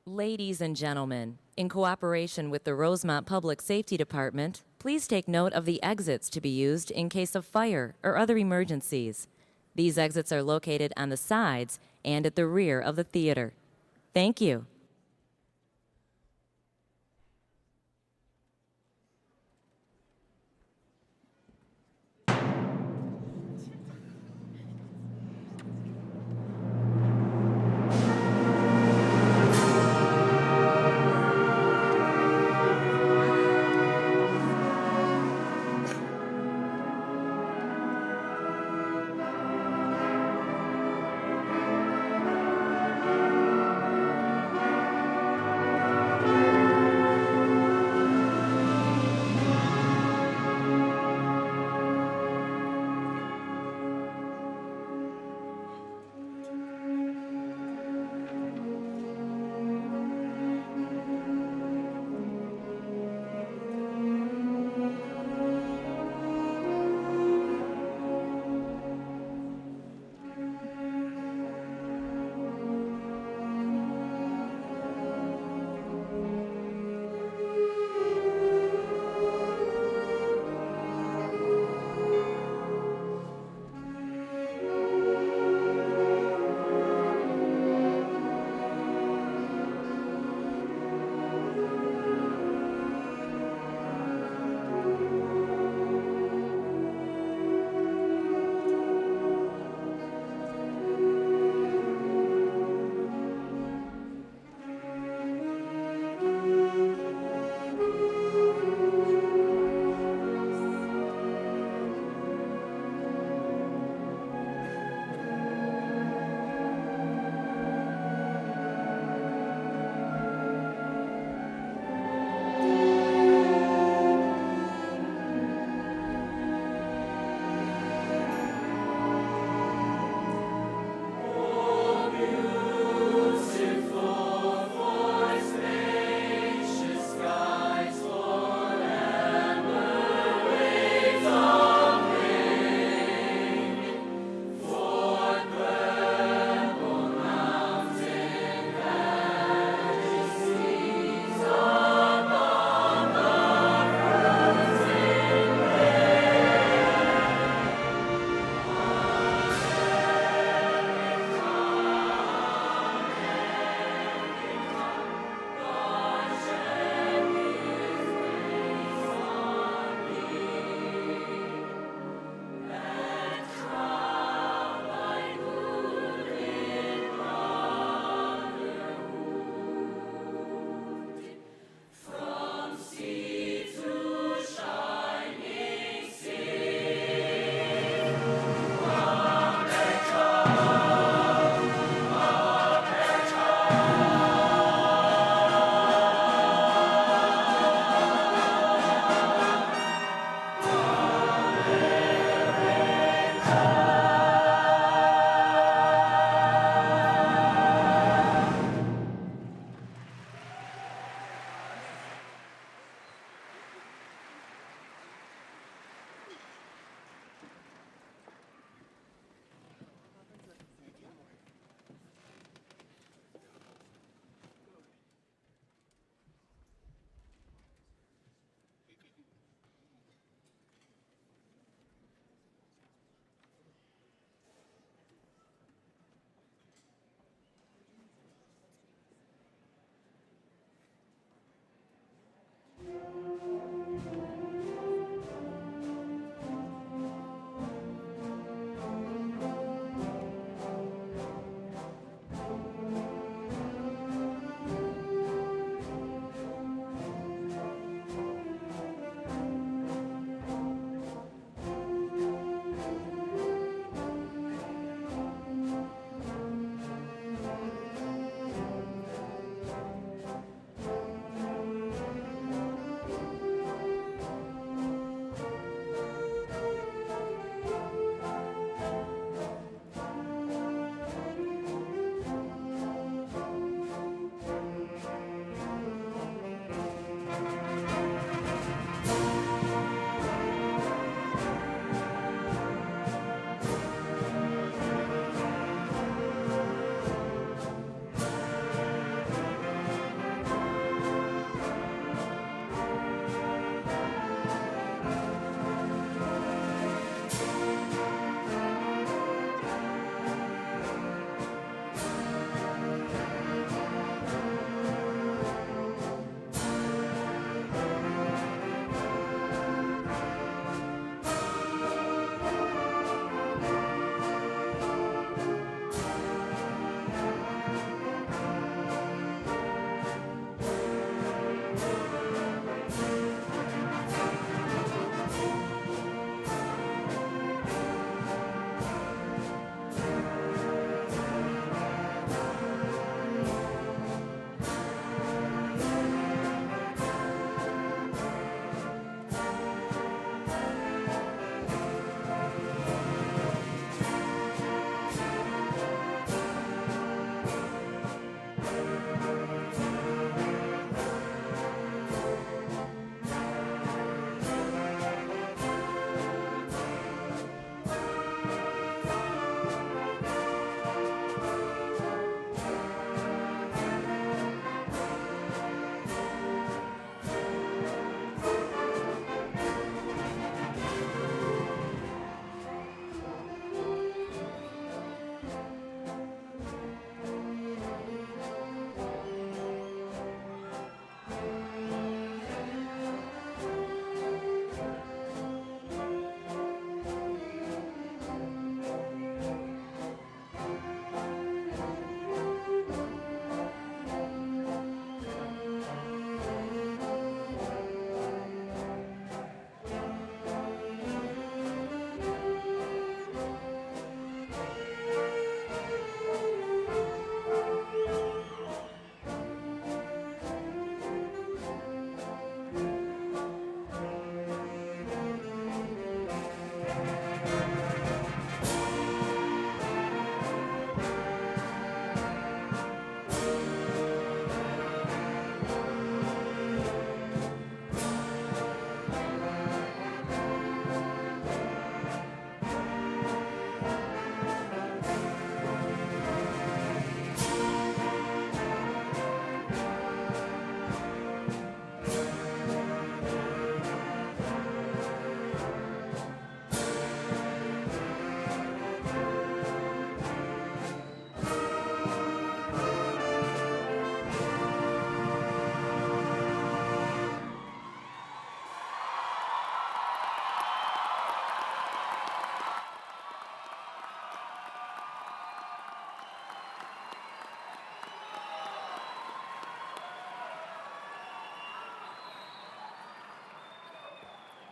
Ladies and gentlemen, in cooperation with the Rosemont Public Safety Department, please take note of the exits to be used in case of fire or other emergencies. These exits are located on the sides and at the rear of the theater. Thank you.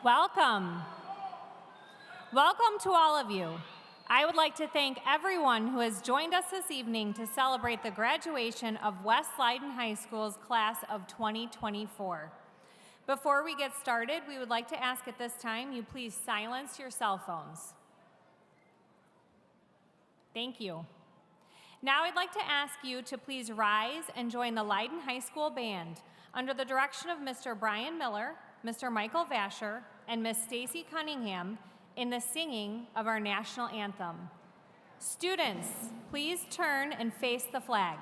Welcome. Welcome to all of you. I would like to thank everyone who has joined us this evening to celebrate the graduation of West Leyden High School's class of 2024. Before we get started, we would like to ask at this time you please silence your cell phones. Thank you. Now I'd like to ask you to please rise and join the Leyden High School Band under the direction of Mr. Brian Miller, Mr. Michael Vasher, and Miss Stacy Cunningham in the singing of our national anthem. Students, please turn and face the flag.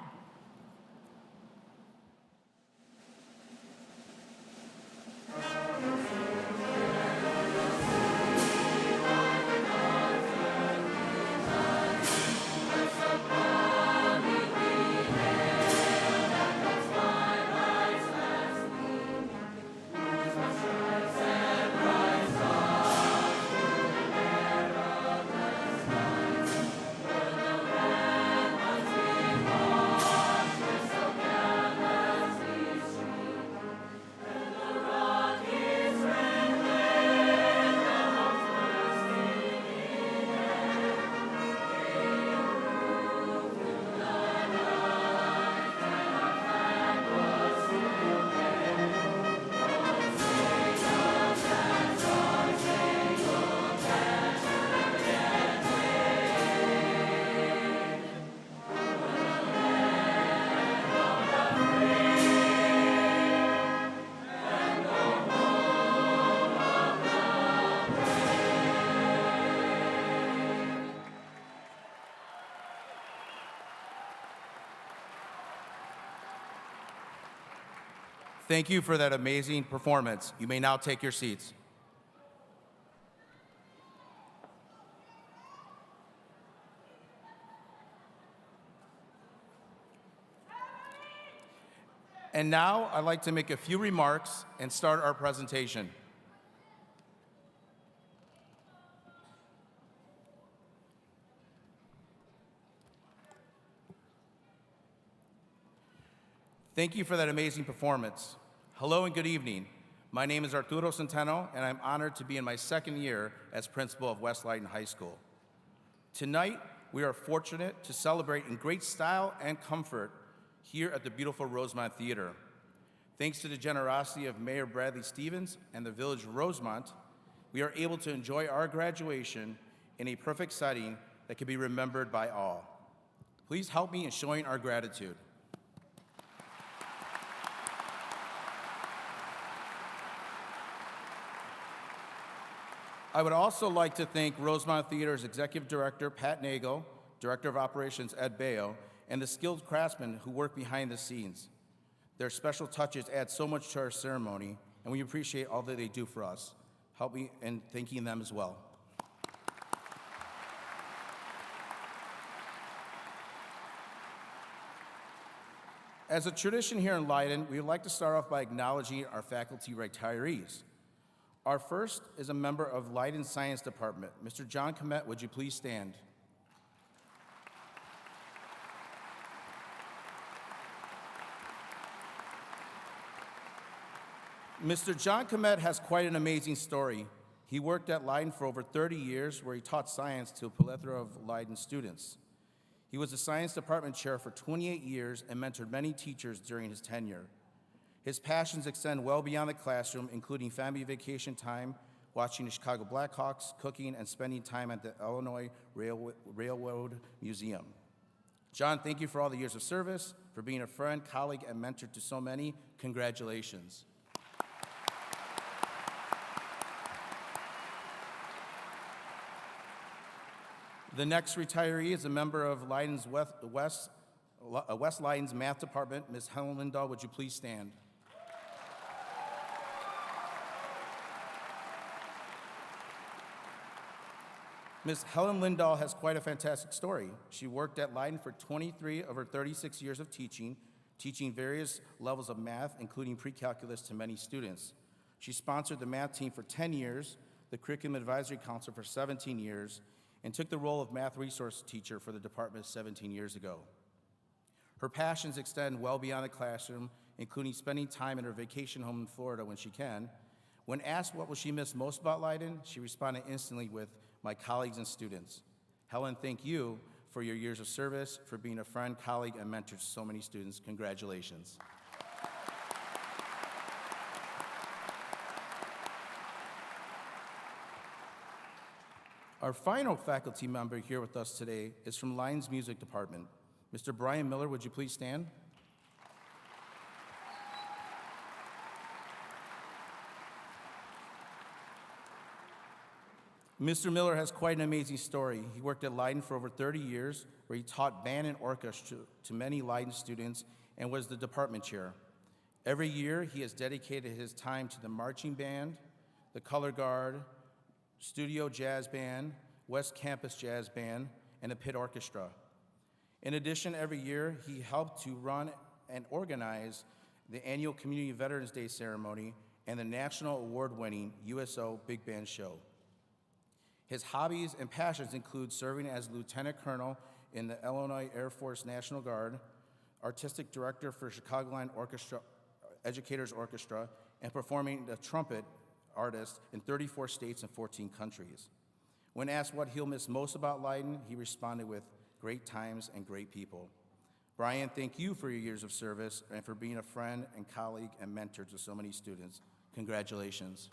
Thank you for that amazing performance. You may now take your seats. And now I'd like to make a few remarks and start our presentation. Thank you for that amazing performance. Hello and good evening. My name is Arturo Centeno, and I'm honored to be in my second year as principal of West Leyden High School. Tonight, we are fortunate to celebrate in great style and comfort here at the beautiful Rosemont Theater. Thanks to the generosity of Mayor Bradley Stevens and the Village of Rosemont, we are able to enjoy our graduation in a perfect setting that can be remembered by all. Please help me in showing our gratitude. I would also like to thank Rosemont Theater's Executive Director, Pat Nagel, Director of Operations, Ed Bayo, and the skilled craftsmen who work behind the scenes. Their special touches add so much to our ceremony, and we appreciate all that they do for us. Help me in thanking them as well. As a tradition here in Leyden, we would like to start off by acknowledging our faculty retirees. Our first is a member of Leyden Science Department. Mr. John Commencement, would you please stand? Mr. John Commencement has quite an amazing story. He worked at Leyden for over 30 years, where he taught science to a plethora of Leyden students. He was the science department chair for 28 years and mentored many teachers during his tenure. His passions extend well beyond the classroom, including family vacation time, watching the Chicago Blackhawks, cooking, and spending time at the Illinois Railroad Museum. John, thank you for all the years of service, for being a friend, colleague, and mentor to so many. Congratulations. The next retiree is a member of Leyden's West Leyden's Math Department. Ms. Helen Lindahl, would you please stand? Ms. Helen Lindahl has quite a fantastic story. She worked at Leyden for 23 of her 36 years of teaching various levels of math, including pre-calculus, to many students. She sponsored the math team for 10 years, the Curriculum Advisory Council for 17 years, and took the role of math resource teacher for the department 17 years ago. Her passions extend well beyond the classroom, including spending time in her vacation home in Florida when she can, When asked what will she miss most about Leyden, she responded instantly with, "My colleagues and students." Helen, thank you for your years of service, for being a friend, colleague, and mentor to so many students. Congratulations. Our final faculty member here with us today is from Leyden's Music Department. Mr. Brian Miller, would you please stand? Mr. Miller has quite an amazing story. He worked at Leyden for over 30 years, where he taught band and orchestra to many Leyden students and was the department chair. Every year, he has dedicated his time to the marching band, the color guard, studio jazz band, West Campus Jazz Band, and the pit orchestra. In addition, every year, he helped to run and organize the annual Community Veterans Day ceremony and the national award-winning USO Big Band Show. His hobbies and passions include serving as Lieutenant Colonel in the Illinois Air Force National Guard, Artistic Director for Chicagoland Orchestra, Educators Orchestra, and performing the trumpet artist in 34 states and 14 countries. When asked what he'll miss most about Leyden, he responded with, "Great times and great people." Brian, thank you for your years of service and for being a friend and colleague and mentor to so many students. Congratulations.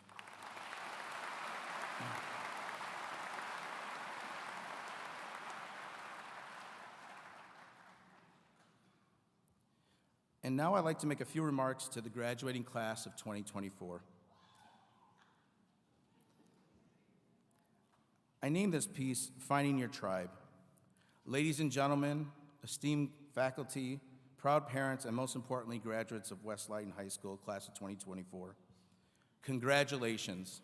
And now I'd like to make a few remarks to the graduating class of 2024. I named this piece, Finding Your Tribe. Ladies and gentlemen, esteemed faculty, proud parents, and most importantly, graduates of West Leyden High School, class of 2024, congratulations.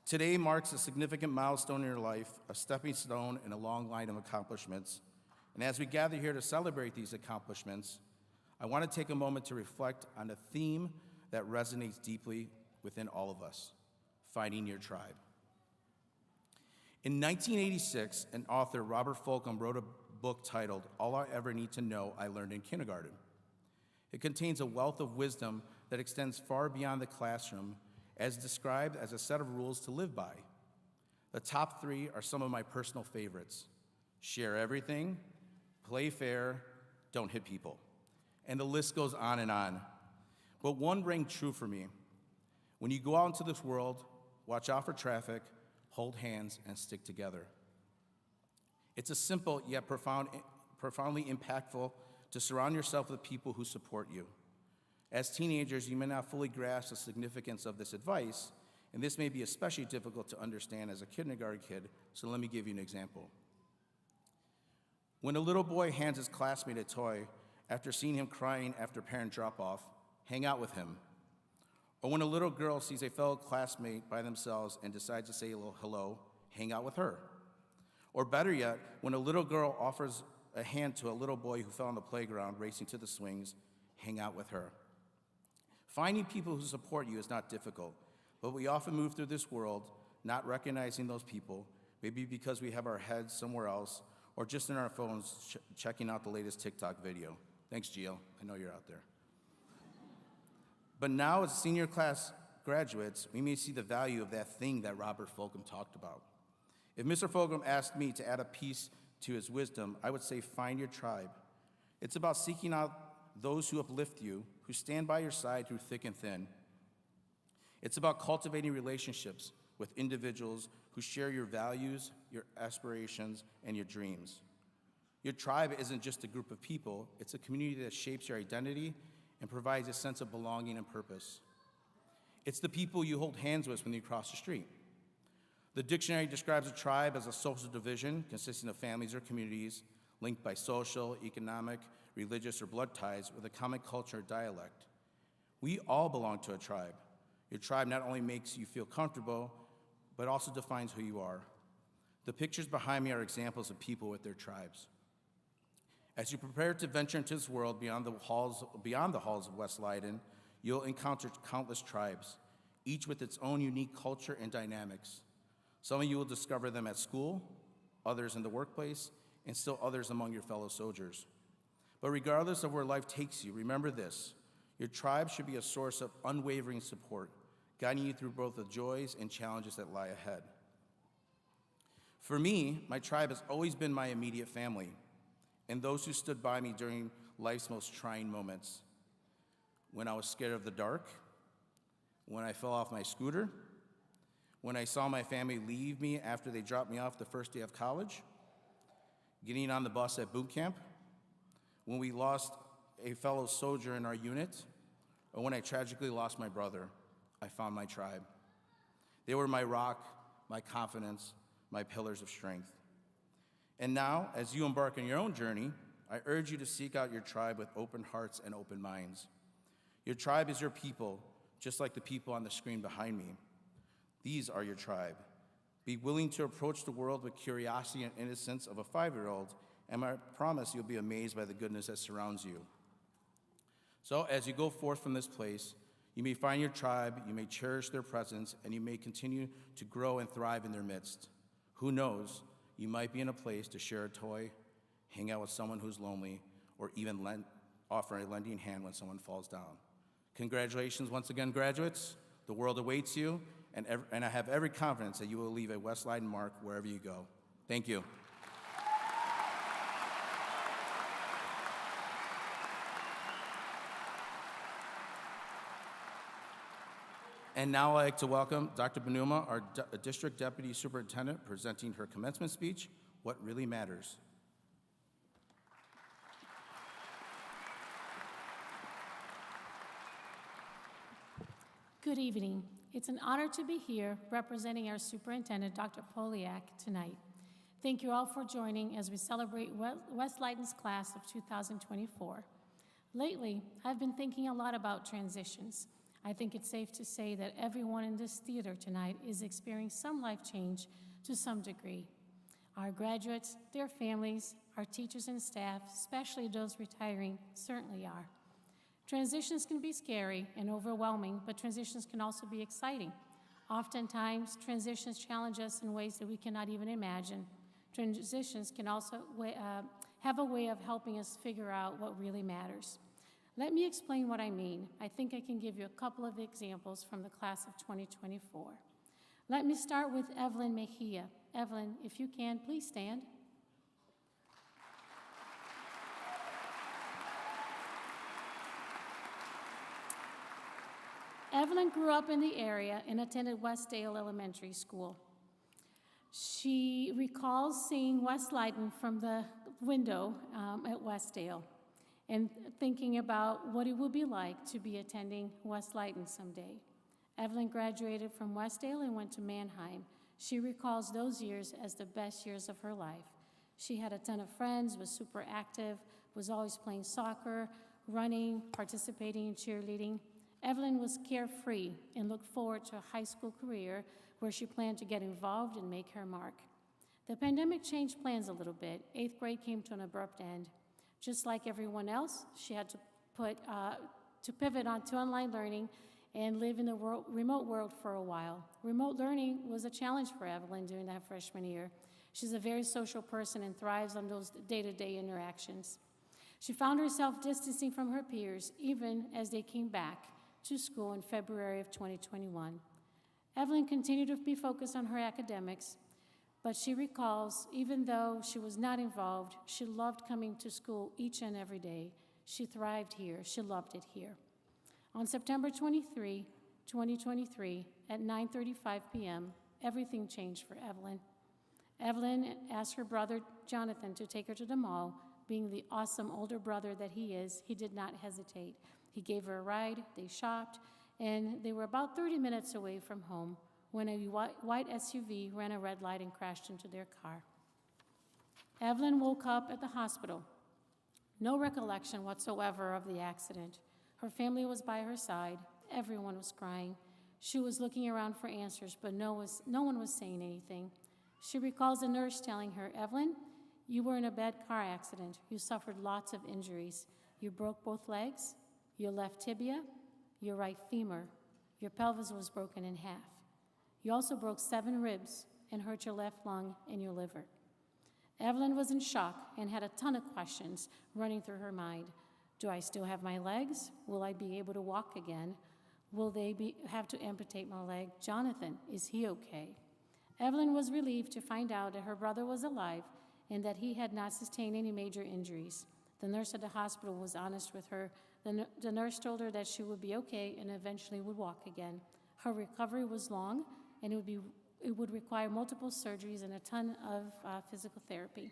Today marks a significant milestone in your life, a stepping stone in a long line of accomplishments. And as we gather here to celebrate these accomplishments, I want to take a moment to reflect on a theme that resonates deeply within all of us, finding your tribe. In 1986, an author, Robert Fulghum, wrote a book titled, All I Ever Need to Know I Learned in Kindergarten. It contains a wealth of wisdom that extends far beyond the classroom, as described as a set of rules to live by. The top three are some of my personal favorites: share everything, play fair, don't hit people. And the list goes on and on. But one rang true for me. When you go out into this world, watch out for traffic, hold hands, and stick together. It's a simple yet profoundly impactful to surround yourself with people who support you. As teenagers, you may not fully grasp the significance of this advice, and this may be especially difficult to understand as a kindergarten kid, so let me give you an example. When a little boy hands his classmate a toy after seeing him crying after parent drop-off, hang out with him. Or when a little girl sees a fellow classmate by themselves and decides to say a little hello, hang out with her. Or better yet, when a little girl offers a hand to a little boy who fell on the playground racing to the swings, hang out with her. Finding people who support you is not difficult, but we often move through this world not recognizing those people, maybe because we have our heads somewhere else or just in our phones checking out the latest TikTok video. Thanks, Gio. I know you're out there. But now, as senior class graduates, we may see the value of that thing that Robert Fulghum talked about. If Mr. Fulghum asked me to add a piece to his wisdom, I would say find your tribe. It's about seeking out those who uplift you, who stand by your side through thick and thin. It's about cultivating relationships with individuals who share your values, your aspirations, and your dreams. Your tribe isn't just a group of people, it's a community that shapes your identity and provides a sense of belonging and purpose. It's the people you hold hands with when you cross the street. The dictionary describes a tribe as a social division consisting of families or communities linked by social, economic, religious, or blood ties with a common culture or dialect. We all belong to a tribe. Your tribe not only makes you feel comfortable, but also defines who you are. The pictures behind me are examples of people with their tribes. As you prepare to venture into this world beyond the halls of West Leyden, you'll encounter countless tribes, each with its own unique culture and dynamics. Some of you will discover them at school, others in the workplace, and still others among your fellow soldiers. But regardless of where life takes you, remember this: your tribe should be a source of unwavering support, guiding you through both the joys and challenges that lie ahead. For me, my tribe has always been my immediate family and those who stood by me during life's most trying moments. When I was scared of the dark, when I fell off my scooter, when I saw my family leave me after they dropped me off the first day of college, getting on the bus at boot camp, when we lost a fellow soldier in our unit, or when I tragically lost my brother, I found my tribe. They were my rock, my confidence, my pillars of strength. And now, as you embark on your own journey, I urge you to seek out your tribe with open hearts and open minds. Your tribe is your people, just like the people on the screen behind me. These are your tribe. Be willing to approach the world with curiosity and innocence of a 5-year-old, and I promise you'll be amazed by the goodness that surrounds you. So as you go forth from this place, you may find your tribe, you may cherish their presence, and you may continue to grow and thrive in their midst. Who knows, you might be in a place to share a toy, hang out with someone who's lonely, or even offer a lending hand when someone falls down. Congratulations once again, graduates. The world awaits you, and I have every confidence that you will leave a West Leyden mark wherever you go. Thank you. And now I'd like to welcome Dr. Benuma, our District Deputy Superintendent, presenting her commencement speech, What Really Matters. Good evening. It's an honor to be here representing our Superintendent, Dr. Poliak, tonight. Thank you all for joining as we celebrate West Leyden's class of 2024. Lately, I've been thinking a lot about transitions. I think it's safe to say that everyone in this theater tonight is experiencing some life change to some degree. Our graduates, their families, our teachers and staff, especially those retiring, certainly are. Transitions can be scary and overwhelming, but transitions can also be exciting. Oftentimes, transitions challenge us in ways that we cannot even imagine. Transitions can also have a way of helping us figure out what really matters. Let me explain what I mean. I think I can give you a couple of examples from the class of 2024. Let me start with Evelyn Mejia. Evelyn, if you can, please stand. Evelyn grew up in the area and attended Westdale Elementary School. She recalls seeing West Leyden from the window at Westdale and thinking about what it would be like to be attending West Leyden someday. Evelyn graduated from Westdale and went to Mannheim. She recalls those years as the best years of her life. She had a ton of friends, was super active, was always playing soccer, running, participating in cheerleading. Evelyn was carefree and looked forward to a high school career where she planned to get involved and make her mark. The pandemic changed plans a little bit. 8th grade came to an abrupt end. Just like everyone else, she had to pivot onto online learning and live in the remote world for a while. Remote learning was a challenge for Evelyn during that freshman year. She's a very social person and thrives on those day-to-day interactions. She found herself distancing from her peers even as they came back to school in February of 2021. Evelyn continued to be focused on her academics, but she recalls, even though she was not involved, she loved coming to school each and every day. She thrived here. She loved it here. On September 23, 2023, at 9:35 p.m., everything changed for Evelyn. Evelyn asked her brother, Jonathan, to take her to the mall. Being the awesome older brother that he is, he did not hesitate. He gave her a ride, they shopped, and they were about 30 minutes away from home when a white SUV ran a red light and crashed into their car. Evelyn woke up at the hospital. No recollection whatsoever of the accident. Her family was by her side. Everyone was crying. She was looking around for answers, but no one was saying anything. She recalls a nurse telling her, Evelyn, you were in a bad car accident. You suffered lots of injuries. You broke both legs, your left tibia, your right femur. Your pelvis was broken in half. You also broke 7 ribs and hurt your left lung and your liver. Evelyn was in shock and had a ton of questions running through her mind. Do I still have my legs? Will I be able to walk again? Will they have to amputate my leg? Jonathan, is he okay? Evelyn was relieved to find out that her brother was alive and that he had not sustained any major injuries. The nurse at the hospital was honest with her. The nurse told her that she would be okay and eventually would walk again. Her recovery was long, and it would require multiple surgeries and a ton of physical therapy.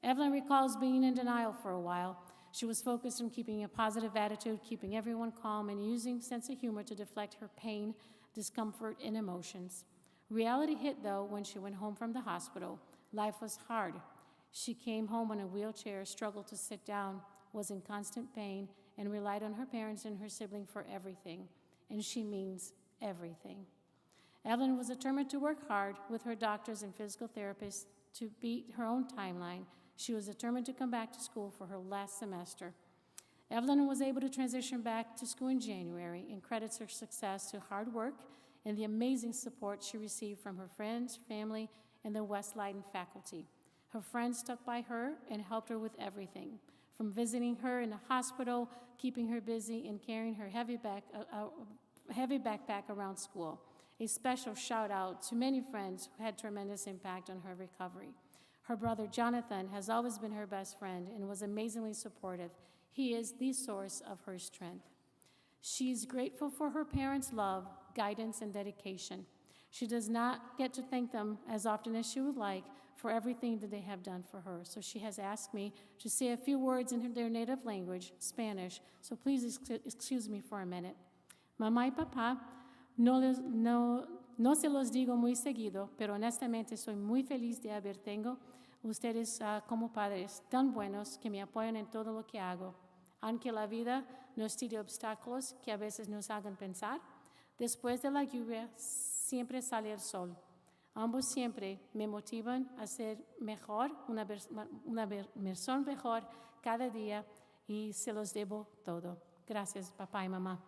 Evelyn recalls being in denial for a while. She was focused on keeping a positive attitude, keeping everyone calm, and using sense of humor to deflect her pain, discomfort, and emotions. Reality hit, though, when she went home from the hospital. Life was hard. She came home in a wheelchair, struggled to sit down, was in constant pain, and relied on her parents and her sibling for everything. And she means everything. Evelyn was determined to work hard with her doctors and physical therapists to beat her own timeline. She was determined to come back to school for her last semester. Evelyn was able to transition back to school in January and credits her success to hard work and the amazing support she received from her friends, family, and the West Leyden faculty. Her friends stuck by her and helped her with everything, from visiting her in the hospital, keeping her busy, and carrying her heavy backpack around school. A special shout out to many friends who had tremendous impact on her recovery. Her brother Jonathan has always been her best friend and was amazingly supportive. He is the source of her strength. She is grateful for her parents' love, guidance, and dedication. She does not get to thank them as often as she would like for everything that they have done for her. So she has asked me to say a few words in their native language, Spanish. So please excuse me for a minute. Mamá y papá, no se los digo muy seguido, pero honestamente soy muy feliz de haber tengo ustedes como padres tan buenos que me apoyan en todo lo que hago. Aunque la vida nos tire obstáculos que a veces nos hagan pensar, después de la lluvia siempre sale el sol. Ambos siempre me motivan a ser mejor, una versión mejor cada día, y se los debo todo. Gracias, papá y mamá.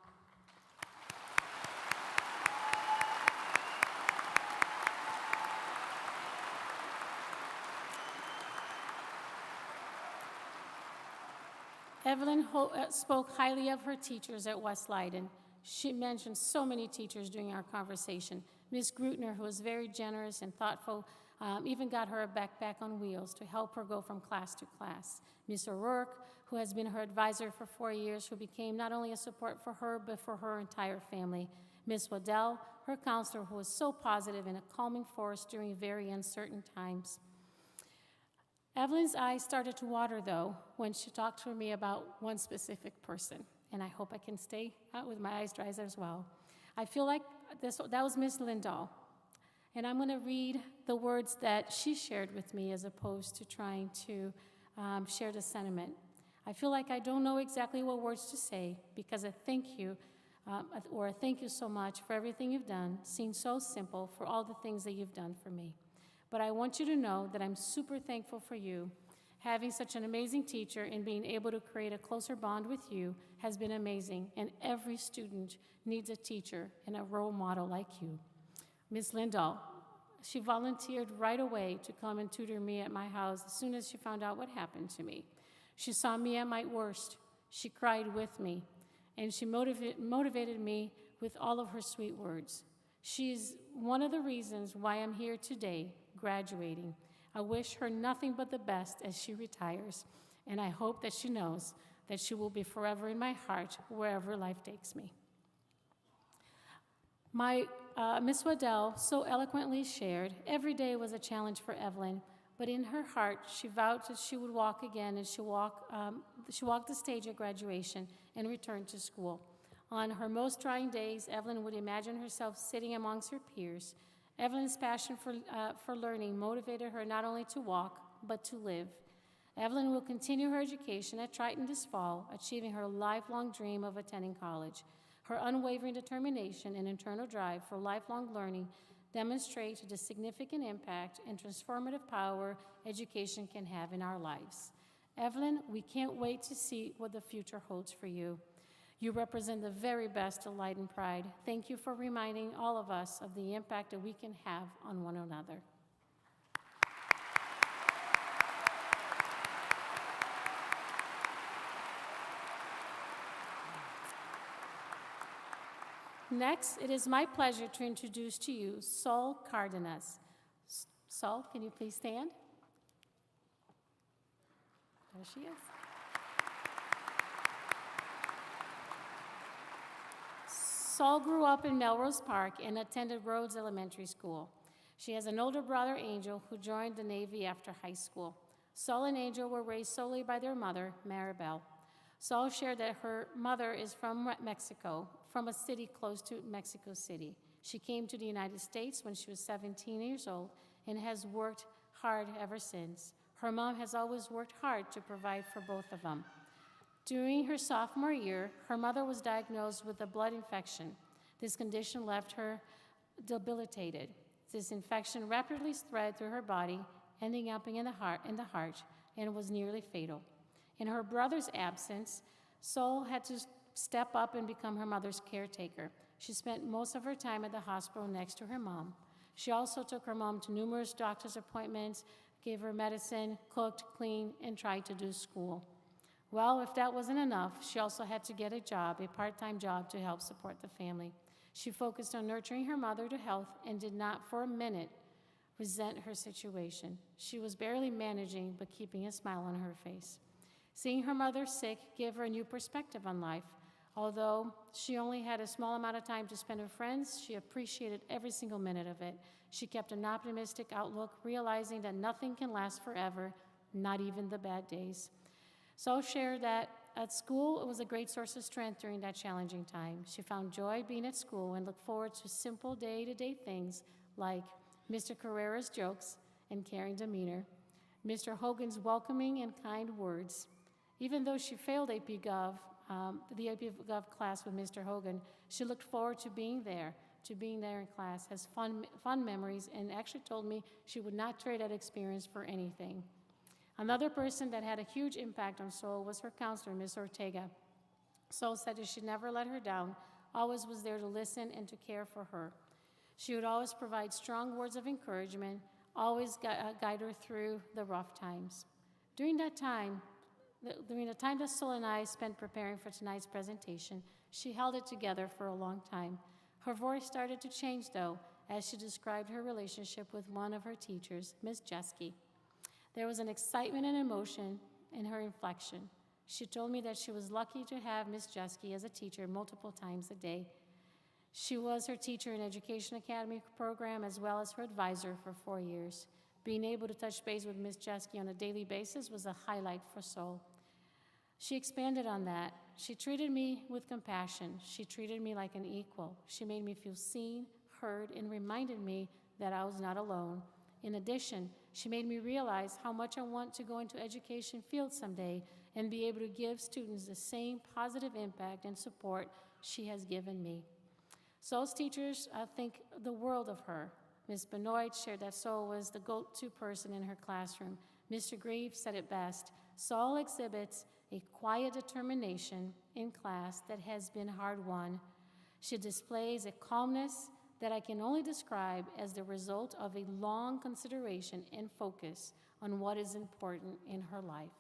Evelyn spoke highly of her teachers at West Leyden. She mentioned so many teachers during our conversation. Ms. Grutner, who was very generous and thoughtful, even got her a backpack on wheels to help her go from class to class. Ms. O'Rourke, who has been her advisor for 4 years, who became not only a support for her, but for her entire family. Ms. Waddell, her counselor, who was so positive and a calming force during very uncertain times. Evelyn's eyes started to water, though, when she talked to me about one specific person, and I hope I can stay out with my eyes dry as well. I feel like that was Miss Lindahl, and I'm going to read the words that she shared with me as opposed to trying to share the sentiment. I feel like I don't know exactly what words to say because I thank you, or thank you so much for everything you've done. Seems so simple for all the things that you've done for me. But I want you to know that I'm super thankful for you. Having such an amazing teacher and being able to create a closer bond with you has been amazing, and every student needs a teacher and a role model like you. Ms. Lindahl, she volunteered right away to come and tutor me at my house as soon as she found out what happened to me. She saw me at my worst. She cried with me, and she motivated me with all of her sweet words. She's one of the reasons why I'm here today, graduating. I wish her nothing but the best as she retires, and I hope that she knows that she will be forever in my heart wherever life takes me. Miss Waddell so eloquently shared, every day was a challenge for Evelyn, but in her heart, she vowed that she would walk again, and she walked the stage at graduation and returned to school. On her most trying days, Evelyn would imagine herself sitting amongst her peers. Evelyn's passion for learning motivated her not only to walk, but to live. Evelyn will continue her education at Triton this fall, achieving her lifelong dream of attending college. Her unwavering determination and internal drive for lifelong learning demonstrate the significant impact and transformative power education can have in our lives. Evelyn, we can't wait to see what the future holds for you. You represent the very best of LeydenPride. Thank you for reminding all of us of the impact that we can have on one another. Next, it is my pleasure to introduce to you Sol Cardenas. Sol, can you please stand? There she is. Sol grew up in Melrose Park and attended Rhodes Elementary School. She has an older brother, Angel, who joined the Navy after high school. Sol and Angel were raised solely by their mother, Maribel. Sol shared that her mother is from Mexico, from a city close to Mexico City. She came to the United States when she was 17 years old and has worked hard ever since. Her mom has always worked hard to provide for both of them. During her sophomore year, her mother was diagnosed with a blood infection. This condition left her debilitated. This infection rapidly spread through her body, ending up in the heart, and was nearly fatal. In her brother's absence, Sol had to step up and become her mother's caretaker. She spent most of her time at the hospital next to her mom. She also took her mom to numerous doctor's appointments, gave her medicine, cooked, cleaned, and tried to do school. Well, if that wasn't enough, she also had to get a job, a part-time job, to help support the family. She focused on nurturing her mother to health and did not for a minute resent her situation. She was barely managing, but keeping a smile on her face. Seeing her mother sick gave her a new perspective on life. Although she only had a small amount of time to spend with friends, she appreciated every single minute of it. She kept an optimistic outlook, realizing that nothing can last forever, not even the bad days. Sol shared that at school, it was a great source of strength during that challenging time. She found joy being at school and looked forward to simple day-to-day things like Mr. Carrera's jokes and caring demeanor, Mr. Hogan's welcoming and kind words. Even though she failed AP Gov, the AP Gov class with Mr. Hogan, she looked forward to being there in class, has fun memories, and actually told me she would not trade that experience for anything. Another person that had a huge impact on Sol was her counselor, Ms. Ortega. Sol said that she never let her down, always was there to listen and to care for her. She would always provide strong words of encouragement, always guide her through the rough times. During the time that Sol and I spent preparing for tonight's presentation, she held it together for a long time. Her voice started to change, though, as she described her relationship with one of her teachers, Ms. Jeske. There was an excitement and emotion in her inflection. She told me that she was lucky to have Ms. Jeske as a teacher multiple times a day. She was her teacher in Education Academy program as well as her advisor for 4 years. Being able to touch base with Ms. Jeske on a daily basis was a highlight for Sol. She expanded on that. She treated me with compassion. She treated me like an equal. She made me feel seen, heard, and reminded me that I was not alone. In addition, she made me realize how much I want to go into education field someday and be able to give students the same positive impact and support she has given me. Sol's teachers think the world of her. Ms. Benoit shared that Sol was the go-to person in her classroom. Mr. Grieve said it best. Sol exhibits a quiet determination in class that has been hard-won. She displays a calmness that I can only describe as the result of a long consideration and focus on what is important in her life.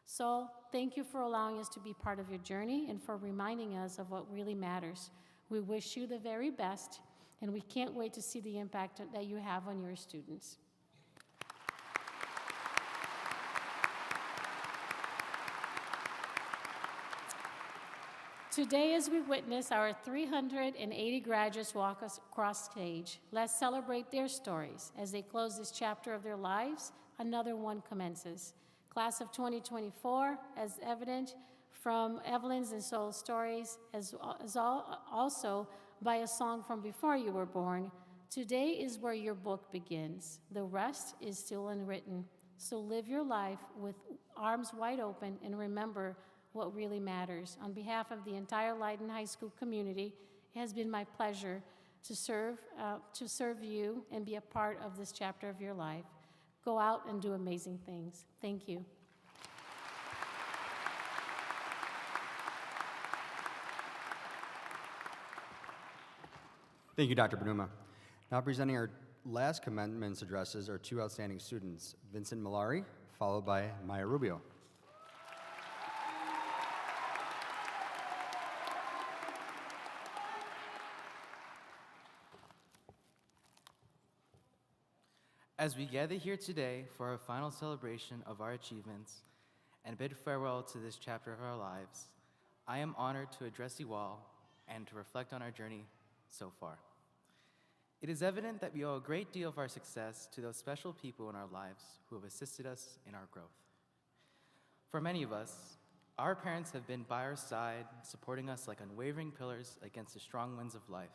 Sol, thank you for allowing us to be part of your journey and for reminding us of what really matters. We wish you the very best, and we can't wait to see the impact that you have on your students. Today, as we witness our 380 graduates walk across stage, let's celebrate their stories. As they close this chapter of their lives, another one commences. Class of 2024, as evident from Evelyn's and Sol's stories, also by a song from before you were born, today is where your book begins. The rest is still unwritten. So live your life with arms wide open and remember what really matters. On behalf of the entire Leyden High School community, it has been my pleasure to serve you and be a part of this chapter of your life. Go out and do amazing things. Thank you. Thank you, Dr. Benuma. Now presenting our last commencement addresses are two outstanding students, Vincent Malari, followed by Maya Rubio. As we gather here today for our final celebration of our achievements and bid farewell to this chapter of our lives, I am honored to address you all and to reflect on our journey so far. It is evident that we owe a great deal of our success to those special people in our lives who have assisted us in our growth. For many of us, our parents have been by our side, supporting us like unwavering pillars against the strong winds of life,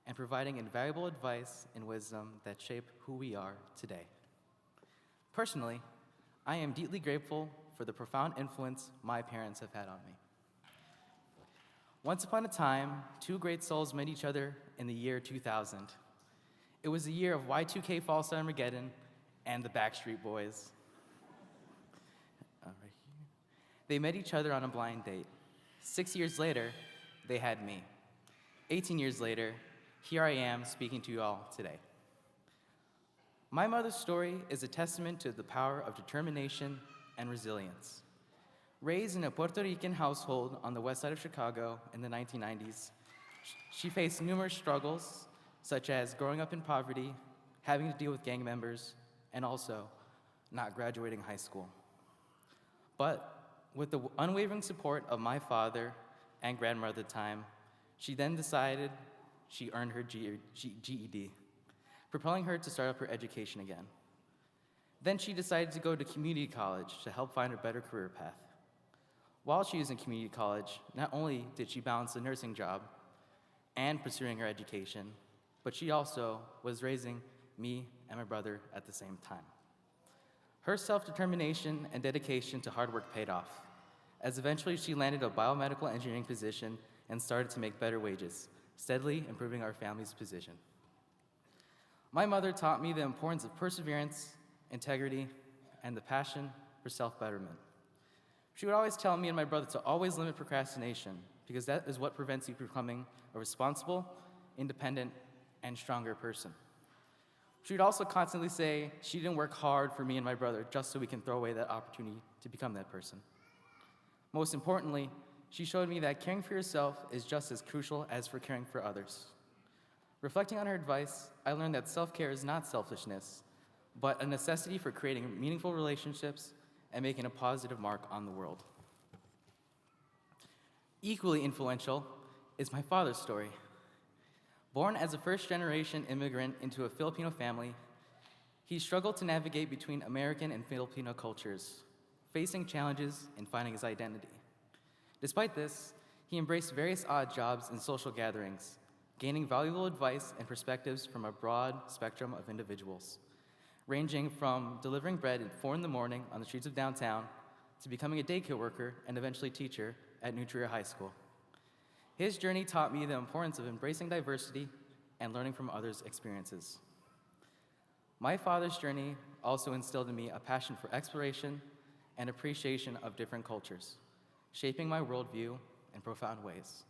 and providing invaluable advice and wisdom that shape who we are today. Personally, I am deeply grateful for the profound influence my parents have had on me. Once upon a time, two great souls met each other in the year 2000. It was the year of Y2K False Armageddon and the Backstreet Boys. Right here. They met each other on a blind date. 6 years later, they had me. 18 years later, here I am speaking to you all today. My mother's story is a testament to the power of determination and resilience. Raised in a Puerto Rican household on the west side of Chicago in the 1990s, she faced numerous struggles, such as growing up in poverty, having to deal with gang members, and also not graduating high school. But with the unwavering support of my father and grandmother at the time, she then decided she earned her GED, propelling her to start up her education again. Then she decided to go to community college to help find a better career path. While she was in community college, not only did she balance the nursing job and pursuing her education, but she also was raising me and my brother at the same time. Her self-determination and dedication to hard work paid off, as eventually she landed a biomedical engineering position and started to make better wages, steadily improving our family's position. My mother taught me the importance of perseverance, integrity, and the passion for self-betterment. She would always tell me and my brother to always limit procrastination, because that is what prevents you from becoming a responsible, independent, and stronger person. She would also constantly say she didn't work hard for me and my brother just so we can throw away that opportunity to become that person. Most importantly, she showed me that caring for yourself is just as crucial as for caring for others. Reflecting on her advice, I learned that self-care is not selfishness, but a necessity for creating meaningful relationships and making a positive mark on the world. Equally influential is my father's story. Born as a first-generation immigrant into a Filipino family, he struggled to navigate between American and Filipino cultures, facing challenges in finding his identity. Despite this, he embraced various odd jobs and social gatherings, gaining valuable advice and perspectives from a broad spectrum of individuals, ranging from delivering bread at 4 a.m. on the streets of downtown to becoming a daycare worker and eventually teacher at New Trier High School. His journey taught me the importance of embracing diversity and learning from others' experiences. My father's journey also instilled in me a passion for exploration and appreciation of different cultures, shaping my worldview in profound ways.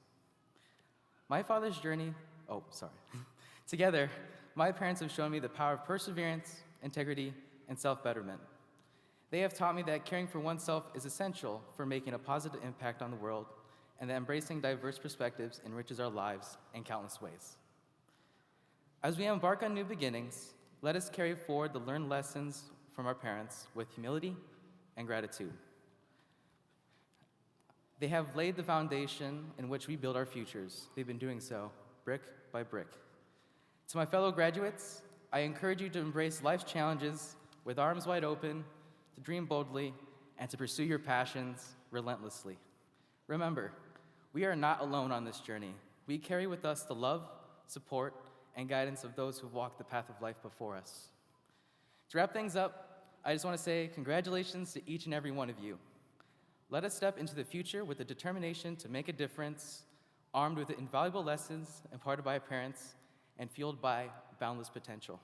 Together, my parents have shown me the power of perseverance, integrity, and self-betterment. They have taught me that caring for oneself is essential for making a positive impact on the world, and that embracing diverse perspectives enriches our lives in countless ways. As we embark on new beginnings, let us carry forward the learned lessons from our parents with humility and gratitude. They have laid the foundation in which we build our futures. They've been doing so brick by brick. To my fellow graduates, I encourage you to embrace life's challenges with arms wide open, to dream boldly, and to pursue your passions relentlessly. Remember, we are not alone on this journey. We carry with us the love, support, and guidance of those who've walked the path of life before us. To wrap things up, I just want to say congratulations to each and every one of you. Let us step into the future with the determination to make a difference, armed with invaluable lessons imparted by our parents and fueled by boundless potential.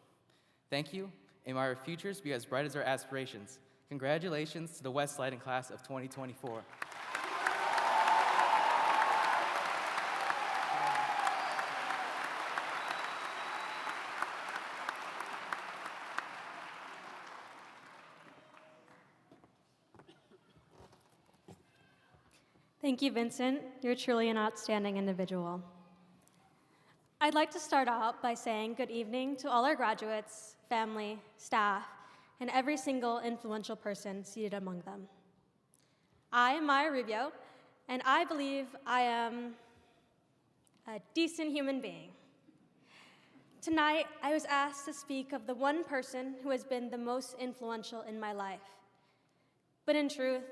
Thank you, and may our futures be as bright as our aspirations. Congratulations to the West Leyden class of 2024. Thank you, Vincent. You're truly an outstanding individual. I'd like to start out by saying good evening to all our graduates, family, staff, and every single influential person seated among them. I am Maya Rubio, and I believe I am a decent human being. Tonight, I was asked to speak of the one person who has been the most influential in my life. But in truth,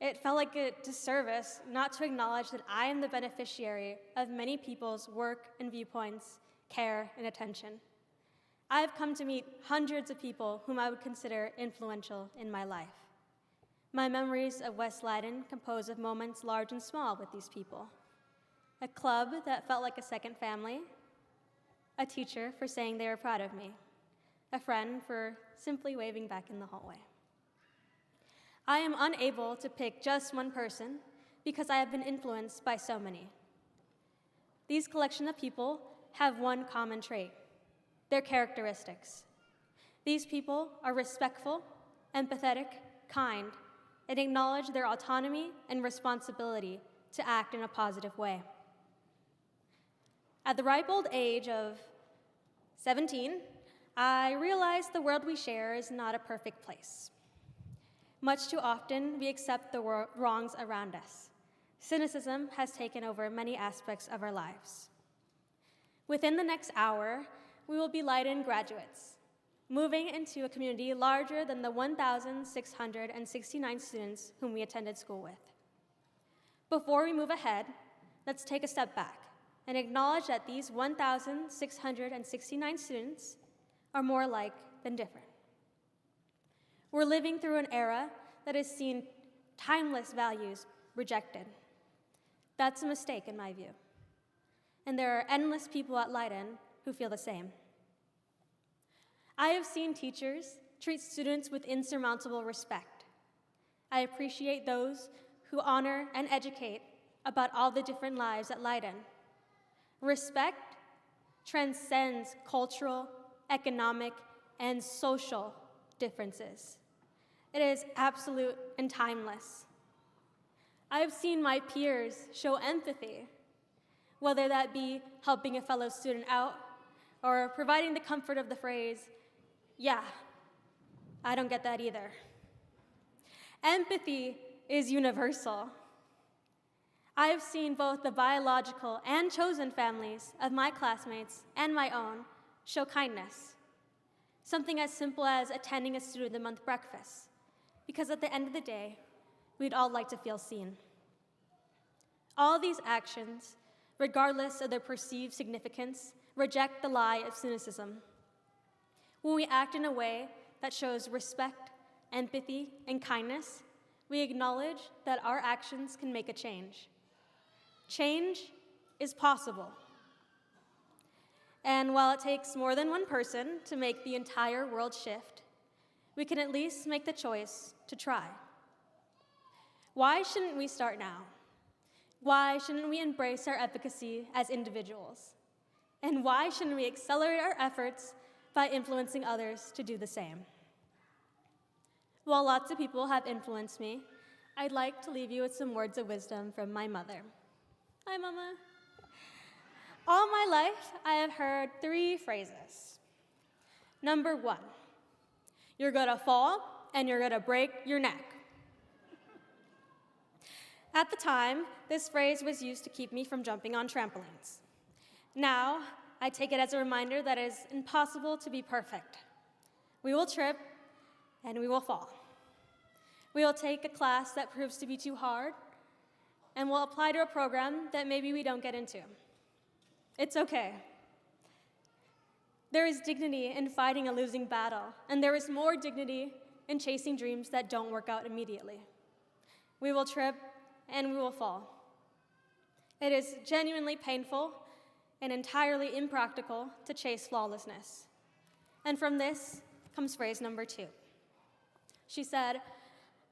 it felt like a disservice not to acknowledge that I am the beneficiary of many people's work and viewpoints, care, and attention. I have come to meet hundreds of people whom I would consider influential in my life. My memories of West Leyden compose of moments large and small with these people. A club that felt like a second family, a teacher for saying they were proud of me, a friend for simply waving back in the hallway. I am unable to pick just one person because I have been influenced by so many. These collection of people have one common trait, their characteristics. These people are respectful, empathetic, kind, and acknowledge their autonomy and responsibility to act in a positive way. At the ripe old age of 17, I realized the world we share is not a perfect place. Much too often, we accept the wrongs around us. Cynicism has taken over many aspects of our lives. Within the next hour, we will be Leyden graduates, moving into a community larger than the 1,669 students whom we attended school with. Before we move ahead, let's take a step back and acknowledge that these 1,669 students are more alike than different. We're living through an era that has seen timeless values rejected. That's a mistake in my view. And there are endless people at Leyden who feel the same. I have seen teachers treat students with insurmountable respect. I appreciate those who honor and educate about all the different lives at Leyden. Respect transcends cultural, economic, and social differences. It is absolute and timeless. I have seen my peers show empathy, whether that be helping a fellow student out or providing the comfort of the phrase, "Yeah, I don't get that either." Empathy is universal. I have seen both the biological and chosen families of my classmates and my own show kindness. Something as simple as attending a student of the month breakfast, because at the end of the day, we'd all like to feel seen. All these actions, regardless of their perceived significance, reject the lie of cynicism. When we act in a way that shows respect, empathy, and kindness, we acknowledge that our actions can make a change. Change is possible. And while it takes more than one person to make the entire world shift, we can at least make the choice to try. Why shouldn't we start now? Why shouldn't we embrace our efficacy as individuals? And why shouldn't we accelerate our efforts by influencing others to do the same? While lots of people have influenced me, I'd like to leave you with some words of wisdom from my mother. Hi, Mama. All my life, I have heard 3 phrases. Number 1, you're gonna fall and you're gonna break your neck. At the time, this phrase was used to keep me from jumping on trampolines. Now, I take it as a reminder that it is impossible to be perfect. We will trip and we will fall. We will take a class that proves to be too hard and we'll apply to a program that maybe we don't get into. It's okay. There is dignity in fighting a losing battle, and there is more dignity in chasing dreams that don't work out immediately. We will trip and we will fall. It is genuinely painful and entirely impractical to chase flawlessness. And from this comes phrase number 2. She said,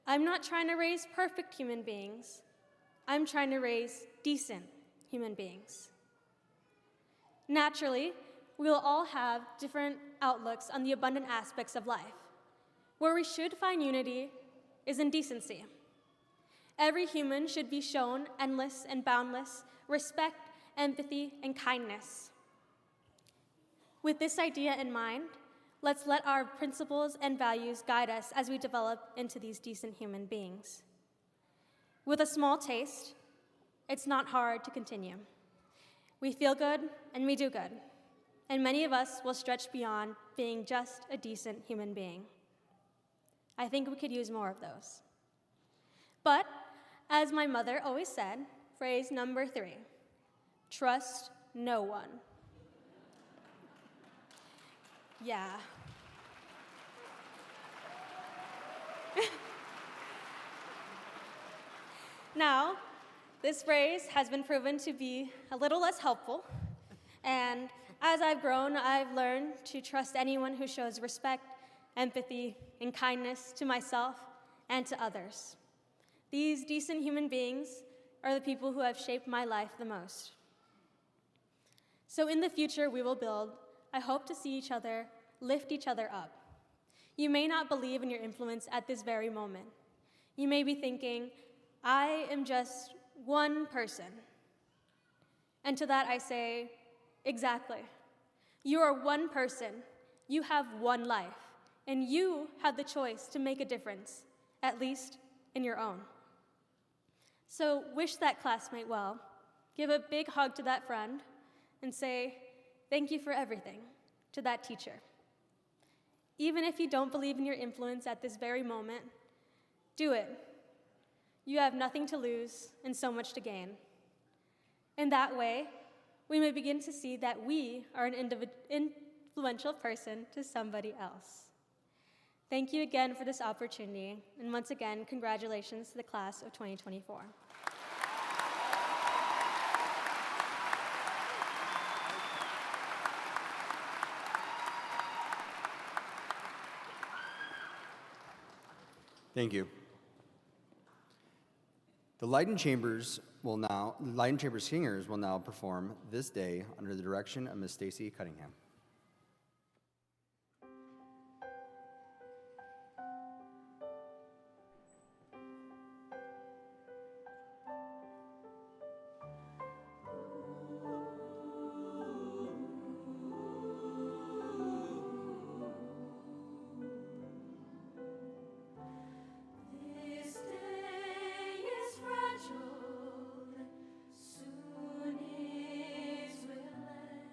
"I'm not trying to raise perfect human beings. I'm trying to raise decent human beings." Naturally, we will all have different outlooks on the abundant aspects of life. Where we should find unity is in decency. Every human should be shown endless and boundless respect, empathy, and kindness. With this idea in mind, let's let our principles and values guide us as we develop into these decent human beings. With a small taste, it's not hard to continue. We feel good and we do good, and many of us will stretch beyond being just a decent human being. I think we could use more of those. But, as my mother always said, phrase number 3, trust no one. Yeah. Now, this phrase has been proven to be a little less helpful, and as I've grown, I've learned to trust anyone who shows respect, empathy, and kindness to myself and to others. These decent human beings are the people who have shaped my life the most. So in the future we will build, I hope to see each other lift each other up. You may not believe in your influence at this very moment. You may be thinking, I am just one person. And to that I say, exactly. You are one person. You have one life. And you have the choice to make a difference, at least in your own. So wish that classmate well. Give a big hug to that friend and say, thank you for everything to that teacher. Even if you don't believe in your influence at this very moment, do it. You have nothing to lose and so much to gain. In that way, we may begin to see that we are an influential person to somebody else. Thank you again for this opportunity, and once again, congratulations to the class of 2024. Thank you. The Leyden Chambers Singers will now perform This Day under the direction of Ms. Stacy Cunningham. This day is fragile, soon it will end.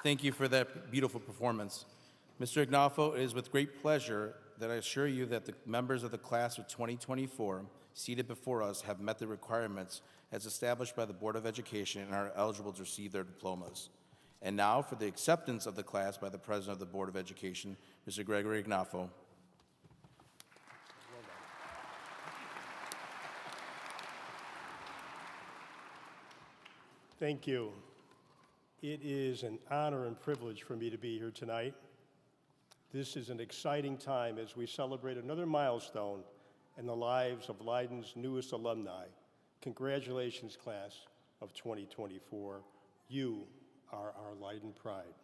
Thank you for that beautiful performance. Mr. Ignafo, it is with great pleasure that I assure you that the members of the class of 2024 seated before us have met the requirements as established by the Board of Education and are eligible to receive their diplomas. And now for the acceptance of the class by the President of the Board of Education, Mr. Gregory Ignafo. Thank you. It is an honor and privilege for me to be here tonight. This is an exciting time as we celebrate another milestone in the lives of Leyden's newest alumni. Congratulations, class of 2024. You are our Leyden pride.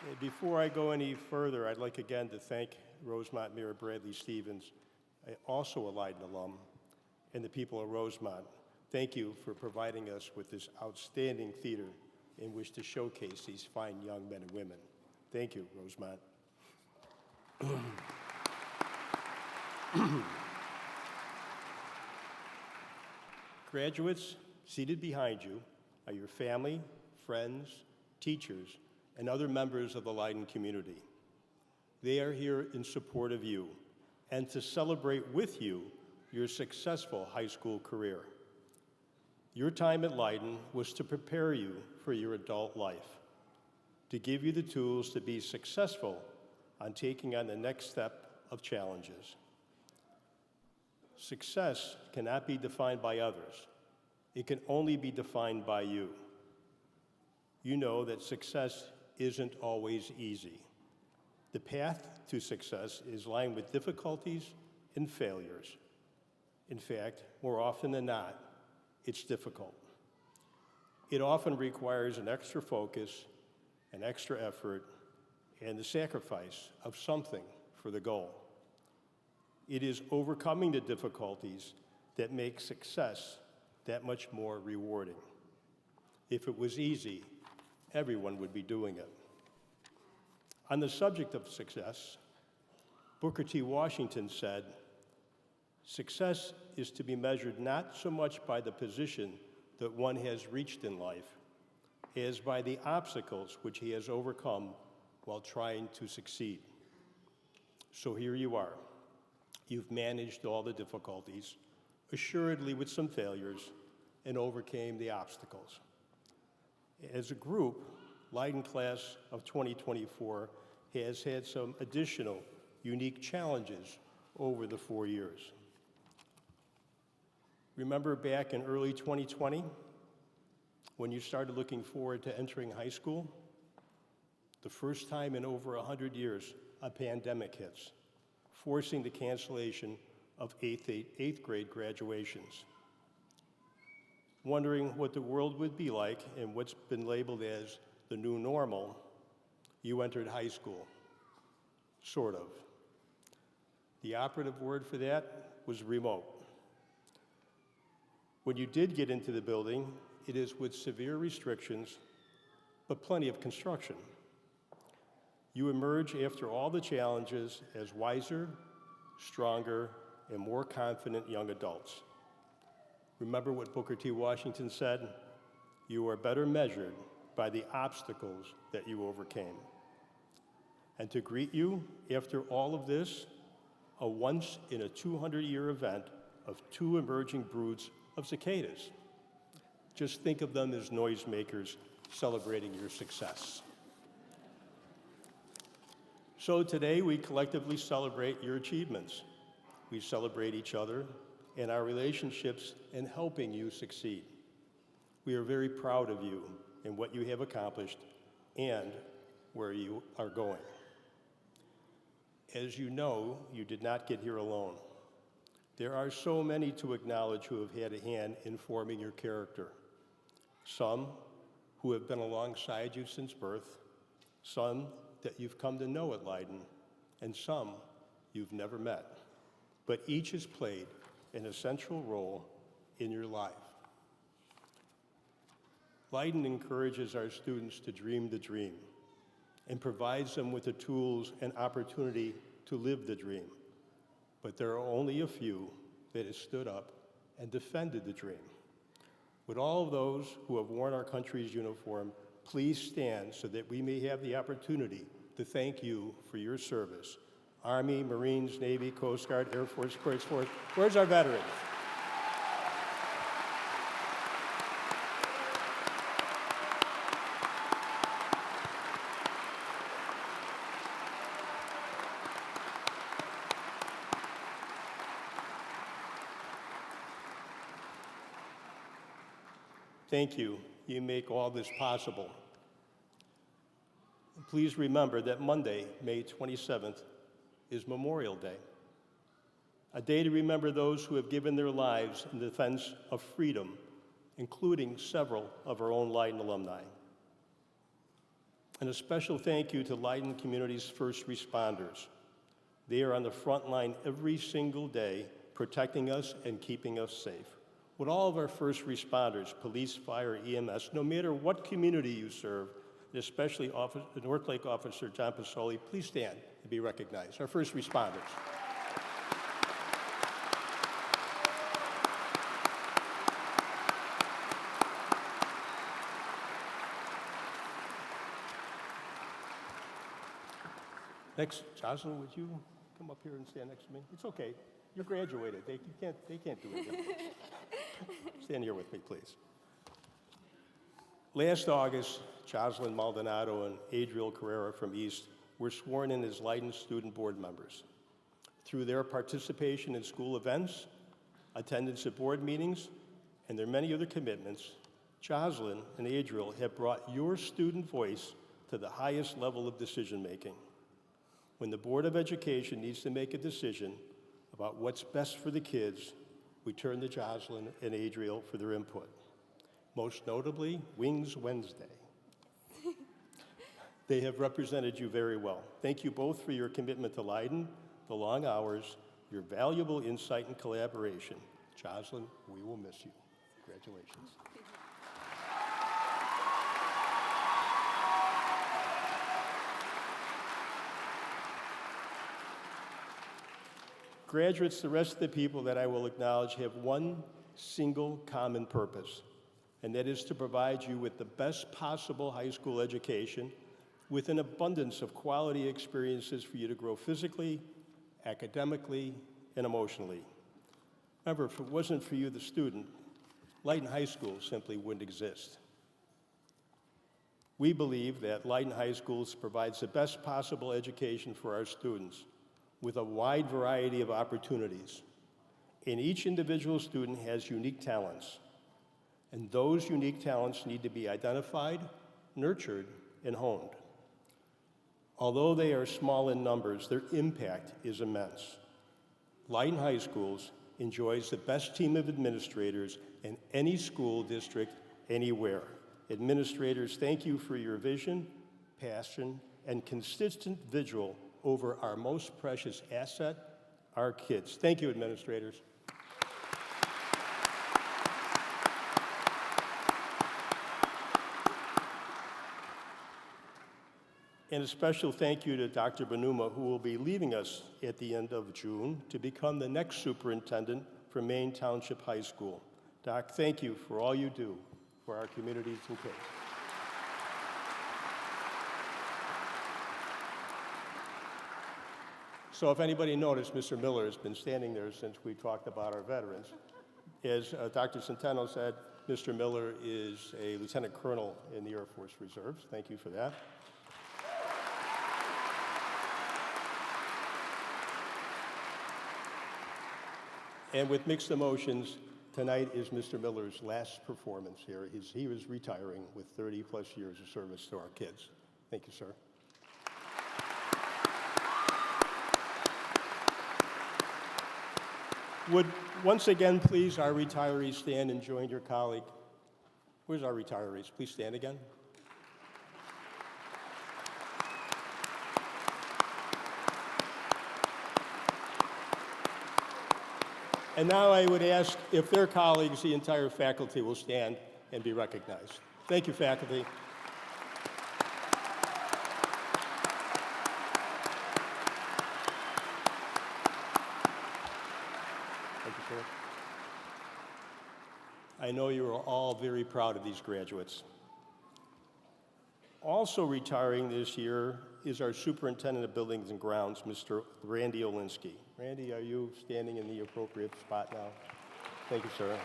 And before I go any further, I'd like again to thank Rosemont Mayor Bradley Stevens, also a Leyden alum, and the people of Rosemont. Thank you for providing us with this outstanding theater in which to showcase these fine young men and women. Thank you, Rosemont. Graduates, seated behind you are your family, friends, teachers, and other members of the Leyden community. They are here in support of you and to celebrate with you your successful high school career. Your time at Leyden was to prepare you for your adult life, to give you the tools to be successful on taking on the next step of challenges. Success cannot be defined by others. It can only be defined by you. You know that success isn't always easy. The path to success is lined with difficulties and failures. In fact, more often than not, it's difficult. It often requires an extra focus, an extra effort, and the sacrifice of something for the goal. It is overcoming the difficulties that make success that much more rewarding. If it was easy, everyone would be doing it. On the subject of success, Booker T. Washington said, "Success is to be measured not so much by the position that one has reached in life, as by the obstacles which he has overcome while trying to succeed." So here you are. You've managed all the difficulties, assuredly with some failures, and overcame the obstacles. As a group, Leyden class of 2024 has had some additional unique challenges over the 4 years. Remember back in early 2020, when you started looking forward to entering high school? The first time in over 100 years, a pandemic hits, forcing the cancellation of eighth grade graduations. Wondering what the world would be like and what's been labeled as the new normal, you entered high school, sort of. The operative word for that was remote. When you did get into the building, it is with severe restrictions, but plenty of construction. You emerge after all the challenges as wiser, stronger, and more confident young adults. Remember what Booker T. Washington said? You are better measured by the obstacles that you overcame. And to greet you after all of this, a once in a 200-year event of 2 emerging broods of cicadas. Just think of them as noisemakers celebrating your success. So today we collectively celebrate your achievements. We celebrate each other and our relationships in helping you succeed. We are very proud of you and what you have accomplished and where you are going. As you know, you did not get here alone. There are so many to acknowledge who have had a hand in forming your character. Some who have been alongside you since birth, some that you've come to know at Leyden, and some you've never met. But each has played an essential role in your life. Leyden encourages our students to dream the dream and provides them with the tools and opportunity to live the dream. But there are only a few that has stood up and defended the dream. Would all of those who have worn our country's uniform please stand so that we may have the opportunity to thank you for your service? Army, Marines, Navy, Coast Guard, Air Force, Space Force. Where's our veterans? Thank you. You make all this possible. Please remember that Monday, May 27th, is Memorial Day, a day to remember those who have given their lives in defense of freedom, including several of our own Leyden alumni. And a special thank you to Leyden community's first responders. They are on the front line every single day, protecting us and keeping us safe. Would all of our first responders, police, fire, EMS, no matter what community you serve, and especially North Lake Officer John Pasoli, please stand and be recognized. Our first responders. Next, Jocelyn, would you come up here and stand next to me? It's okay. You graduated. They can't do anything. Stand here with me, please. Last August, Jocelyn Maldonado and Adriel Carrera from East were sworn in as Leyden Student Board members. Through their participation in school events, attendance at board meetings, and their many other commitments, Jocelyn and Adriel have brought your student voice to the highest level of decision-making. When the Board of Education needs to make a decision about what's best for the kids, we turn to Jocelyn and Adriel for their input. Most notably, Wings Wednesday. They have represented you very well. Thank you both for your commitment to Leyden, the long hours, your valuable insight and collaboration. Jocelyn, we will miss you. Congratulations. Graduates, the rest of the people that I will acknowledge have one single common purpose, and that is to provide you with the best possible high school education with an abundance of quality experiences for you to grow physically, academically, and emotionally. Remember, if it wasn't for you, the student, Leyden High School simply wouldn't exist. We believe that Leyden High Schools provides the best possible education for our students with a wide variety of opportunities. And each individual student has unique talents. And those unique talents need to be identified, nurtured, and honed. Although they are small in numbers, their impact is immense. Leyden High Schools enjoys the best team of administrators in any school district anywhere. Administrators, thank you for your vision, passion, and consistent vigil over our most precious asset, our kids. Thank you, administrators. And a special thank you to Dr. Benuma, who will be leaving us at the end of June to become the next superintendent for Maine Township High School. Doc, thank you for all you do for our communities and kids. So if anybody noticed, Mr. Miller has been standing there since we talked about our veterans. As Dr. Centeno said, Mr. Miller is a lieutenant colonel in the Air Force Reserves. Thank you for that. And with mixed emotions, tonight is Mr. Miller's last performance here. He was retiring with 30-plus years of service to our kids. Thank you, sir. Would, once again, please, our retirees stand and join your colleague. Where's our retirees? Please stand again. And now I would ask if their colleagues, the entire faculty, will stand and be recognized. Thank you, faculty. Thank you, sir. I know you are all very proud of these graduates. Also retiring this year is our Superintendent of Buildings and Grounds, Mr. Randy Olinsky. Randy, are you standing in the appropriate spot now? Thank you, sir.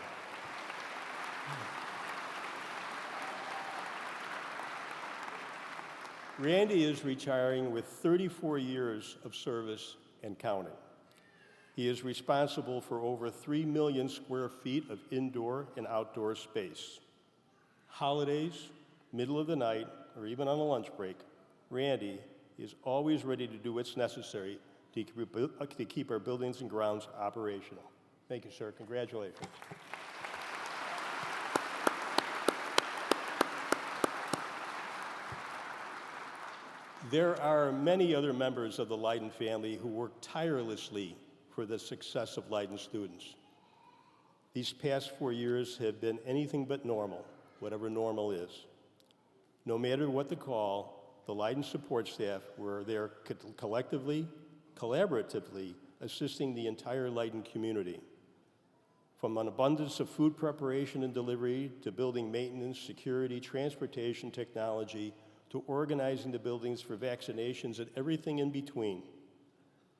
Randy is retiring with 34 years of service and counting. He is responsible for over 3 million square feet of indoor and outdoor space. Holidays, middle of the night, or even on a lunch break, Randy is always ready to do what's necessary to keep our buildings and grounds operational. Thank you, sir. Congratulations. There are many other members of the Leyden family who work tirelessly for the success of Leyden students. These past 4 years have been anything but normal, whatever normal is. No matter what the call, the Leyden support staff were there collectively, collaboratively assisting the entire Leyden community. From an abundance of food preparation and delivery to building maintenance, security, transportation technology, to organizing the buildings for vaccinations and everything in between.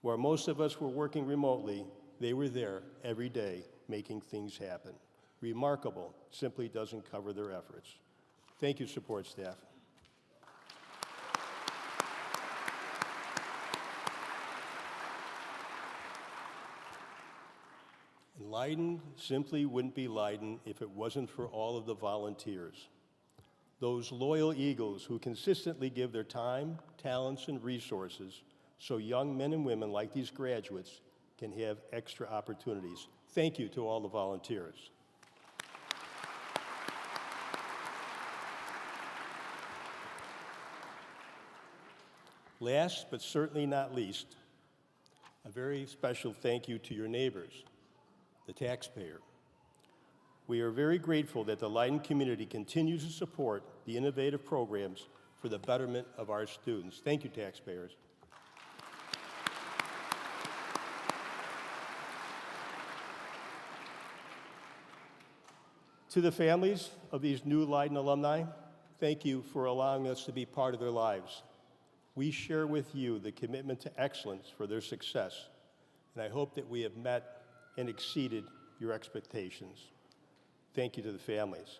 Where most of us were working remotely, they were there every day making things happen. Remarkable simply doesn't cover their efforts. Thank you, support staff. And Leyden simply wouldn't be Leyden if it wasn't for all of the volunteers. Those loyal eagles who consistently give their time, talents, and resources so young men and women like these graduates can have extra opportunities. Thank you to all the volunteers. Last but certainly not least, a very special thank you to your neighbors, the taxpayer. We are very grateful that the Leyden community continues to support the innovative programs for the betterment of our students. Thank you, taxpayers. To the families of these new Leyden alumni, thank you for allowing us to be part of their lives. We share with you the commitment to excellence for their success, and I hope that we have met and exceeded your expectations. Thank you to the families.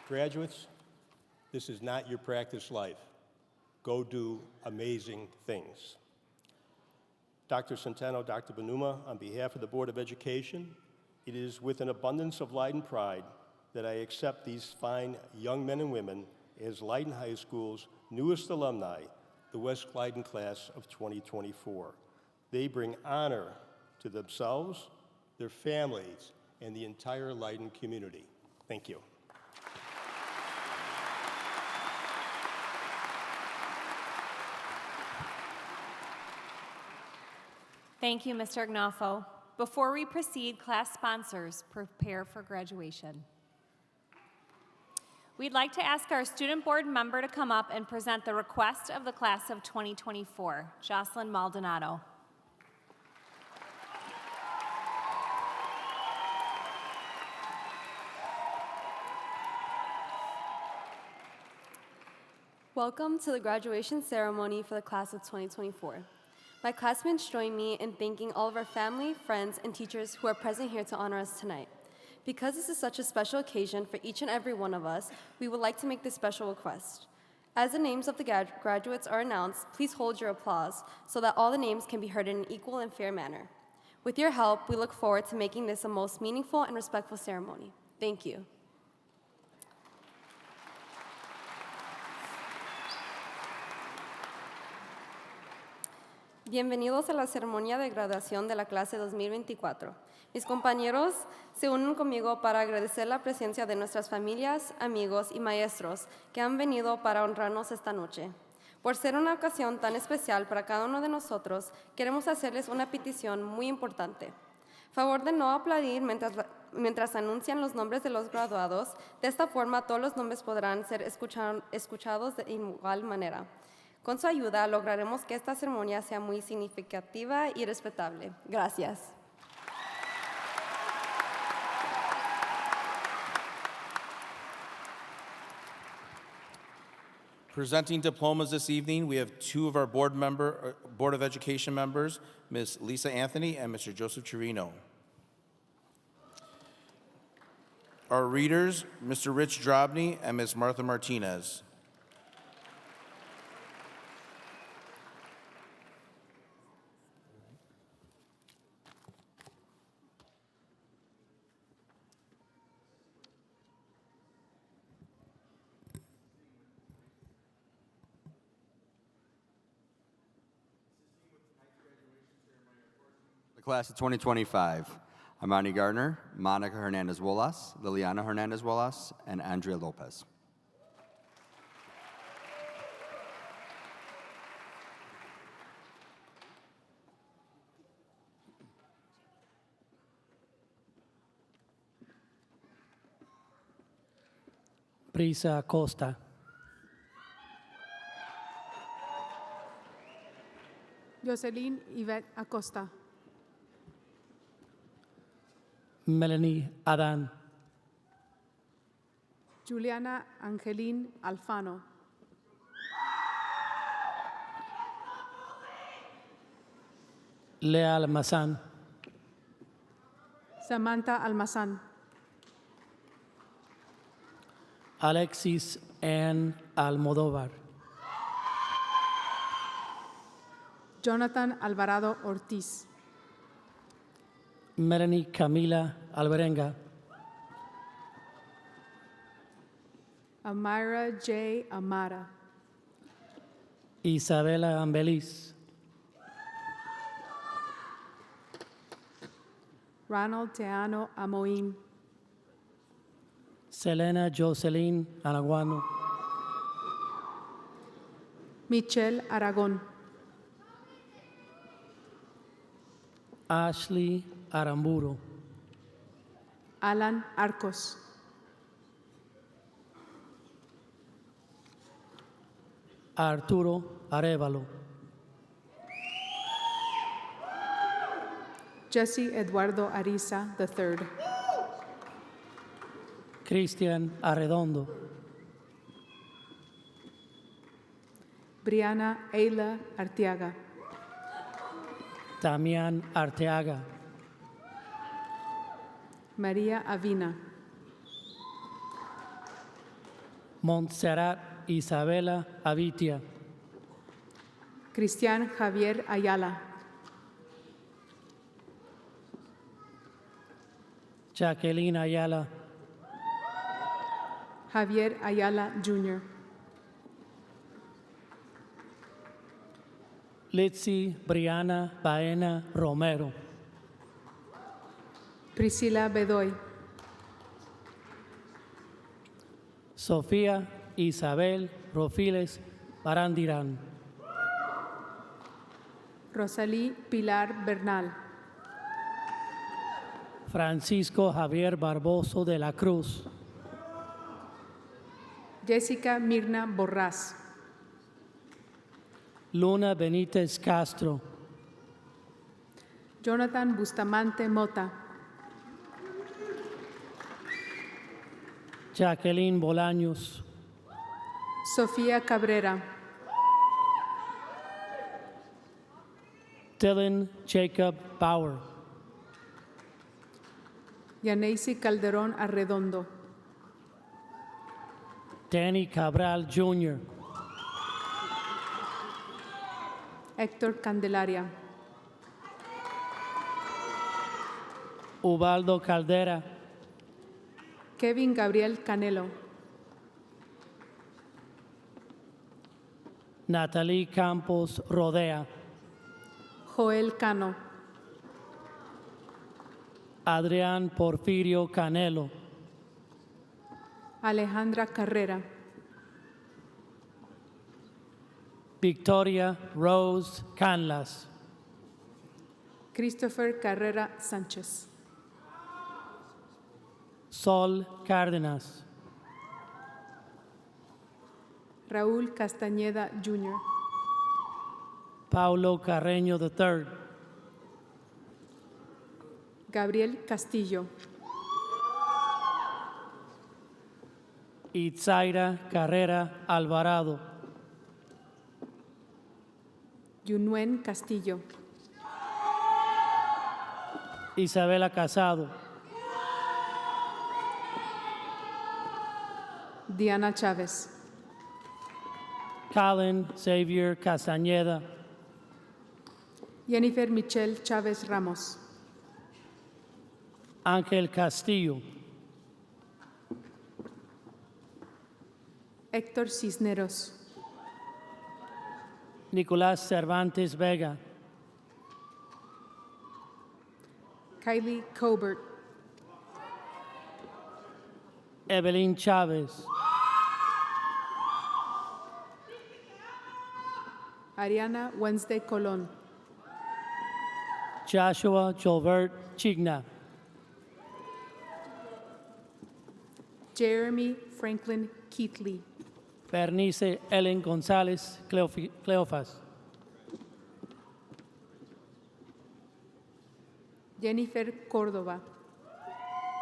Graduates, this is not your practice life. Go do amazing things. Dr. Centeno, Dr. Benuma, on behalf of the Board of Education, it is with an abundance of LeydenPride that I accept these fine young men and women as Leyden High School's newest alumni, the West Leyden class of 2024. They bring honor to themselves, their families, and the entire Leyden community. Thank you. Thank you, Mr. Ignafo. Before we proceed, class sponsors, prepare for graduation. We'd like to ask our student board member to come up and present the request of the class of 2024, Jocelyn Maldonado. Welcome to the graduation ceremony for the class of 2024. My classmates join me in thanking all of our family, friends, and teachers who are present here to honor us tonight. Because this is such a special occasion for each and every one of us, we would like to make this special request. As the names of the graduates are announced, please hold your applause so that all the names can be heard in an equal and fair manner. With your help, we look forward to making this a most meaningful and respectful ceremony. Thank you. Bienvenidos a la ceremonia de graduación de la clase 2024. Mis compañeros se unen conmigo para agradecer la presencia de nuestras familias, amigos y maestros que han venido para honrarnos esta noche. Por ser una ocasión tan especial para cada uno de nosotros, queremos hacerles una petición muy importante. Favor de no aplaudir mientras anuncian los nombres de los graduados. De esta forma, todos los nombres podrán ser escuchados de igual manera. Con su ayuda, lograremos que esta ceremonia sea muy significativa y respetable. Gracias. Presenting diplomas this evening, we have two of our Board of Education members, Ms. Lisa Anthony and Mr. Joseph Chirino. Our readers, Mr. Rich Drobny and Ms. Martha Martinez. The class of 2025, Amani Gardner, Monica Hernandez-Wolas, Liliana Hernandez-Wolas, and Andrea Lopez. Brisa Acosta. Jocelyn Yvette Acosta. Melanie Adan. Juliana Angeline Alfano. Lea Almazán. Samantha Almazán. Alexis Ann Almodóvar. Jonathan Alvarado Ortiz. Melanie Camila Alberenga. Amira J. Amara. Isabela Ambeliz. Ronald Teano Amoín. Selena Jocelyn Anaguano. Michelle Aragón. Ashley Aramburo. Alan Arcos. Arturo Arevalo. Jesse Eduardo Ariza III. Cristian Arredondo. Brianna Ayla Arteaga. Damián Arteaga. María Avina. Montserrat Isabela Avitia. Cristian Javier Ayala. Jacqueline Ayala. Javier Ayala Jr. Litzy Brianna Baena Romero. Priscila Bedoy. Sofía Isabel Rofiles Barandirán. Rosalí Pilar Bernal. Francisco Javier Barboso de la Cruz. Jessica Mirna Borrás. Luna Benítez Castro. Jonathan Bustamante Mota. Jacqueline Bolaños. Sofía Cabrera. Dylan Jacob Bauer. Yaneisi Calderón Arredondo. Danny Cabral Jr. Héctor Candelaria. Ubaldo Caldera. Kevin Gabriel Canelo. Natalie Campos Rodea. Joel Cano. Adrián Porfirio Canelo. Alejandra Carrera. Victoria Rose Canlas. Christopher Carrera Sánchez. Sol Cárdenas, Raúl Castañeda Jr., Paulo Carreño III, Gabriel Castillo, Itzaira Carrera Alvarado, Yunuen Castillo, Isabela Casado, Diana Chávez, Colin Xavier Castañeda, Jennifer Michelle Chávez Ramos, Ángel Castillo, Héctor Cisneros, Nicolás Cervantes Vega, Kylie Colbert, Evelyn Chávez, Ariana Wednesday Colón, Joshua Jolbert Chigna, Jeremy Franklin Keithley, Bernice Ellen González Cleofas, Jennifer Córdoba,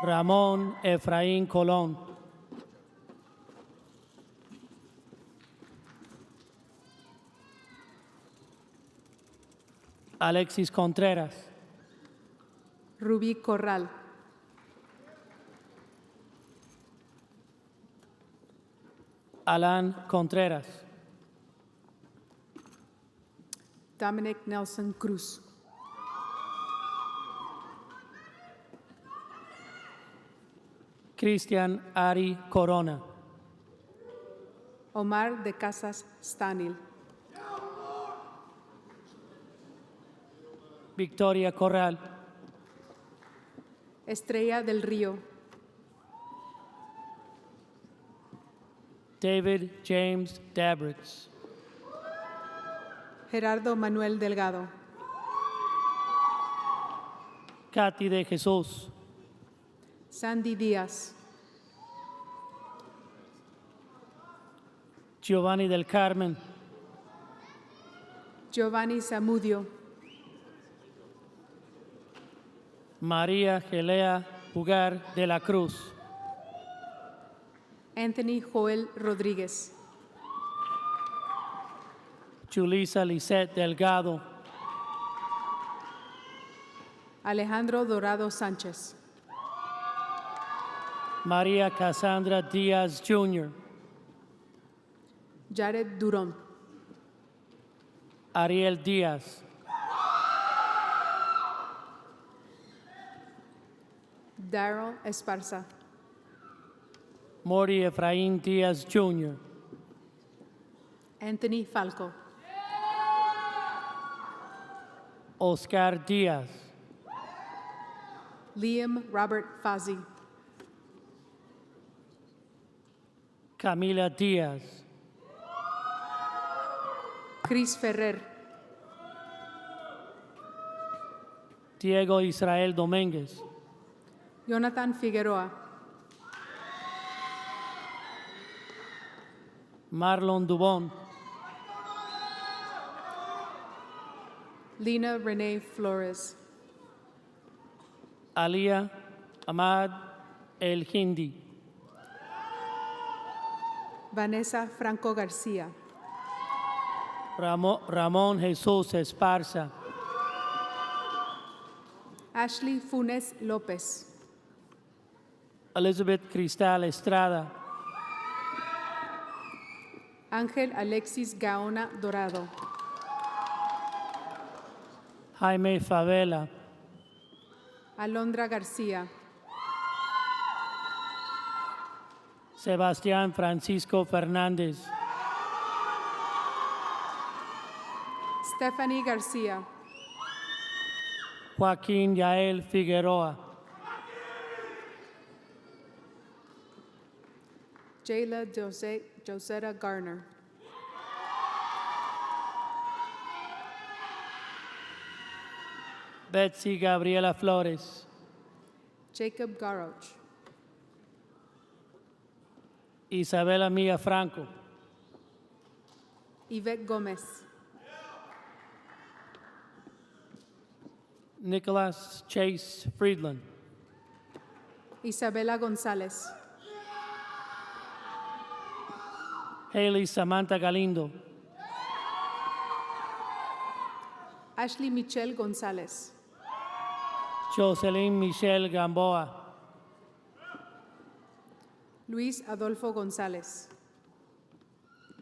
Ramón Efraín Colón, Alexis Contreras, Rubí Corral, Alan Contreras, Dominic Nelson Cruz, Cristian Ari Corona, Omar de Casas Stanil, Victoria Corral, Estrella del Río, David James Dabritz, Gerardo Manuel Delgado, Katy de Jesús, Sandy Díaz, Giovanni del Carmen, Giovanni Zamudio, María Gelea Jugar de la Cruz, Anthony Joel Rodríguez, Julisa Lisette Delgado, Alejandro Dorado Sánchez, María Cassandra Díaz Jr., Jared Durón, Ariel Díaz, Daryl Esparza, Mori Efraín Díaz Jr., Anthony Falco, Oscar Díaz, Liam Robert Fazzi, Camila Díaz, Chris Ferrer, Diego Israel Domínguez, Jonathan Figueroa, Marlon Dubón, Lina Renee Flores, Alia Ahmad El Hindi, Vanessa Franco García, Ramón Jesús Esparza, Ashley Funes López, Elizabeth Cristal Estrada, Ángel Alexis Gaona Dorado, Jaime Favela, Alondra García, Sebastián Francisco Fernández, Stephanie García, Joaquín Yael Figueroa, Jayla Josetta Garner, Betsy Gabriela Flores, Jacob Garroch, Isabela Mia Franco, Yvette Gomez, Nicholas Chase Friedland, Isabela González, Haley Samantha Galindo, Ashley Michelle González, Jocelyn Michelle Gamboa, Luis Adolfo González,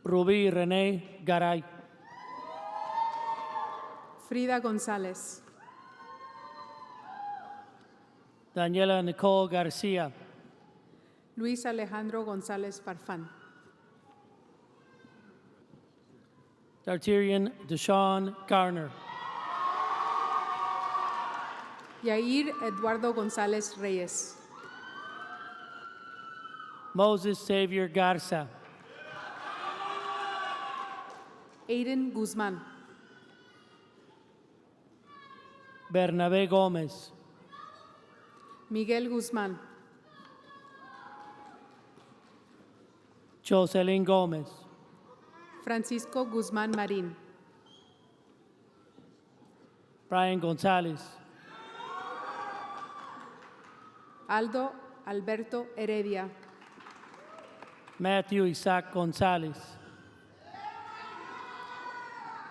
Rubí René Garay, Frida González, Daniela Nicole Garcia, Luis Alejandro González Farfán, Dartirian Deshaun Garner, Yair Eduardo González Reyes, Moses Xavier Garza, Aiden Guzmán, Bernabé Gómez, Miguel Guzmán, Jocelyn Gómez, Francisco Guzmán Marín, Brian González, Aldo Alberto Heredia, Matthew Isaac González,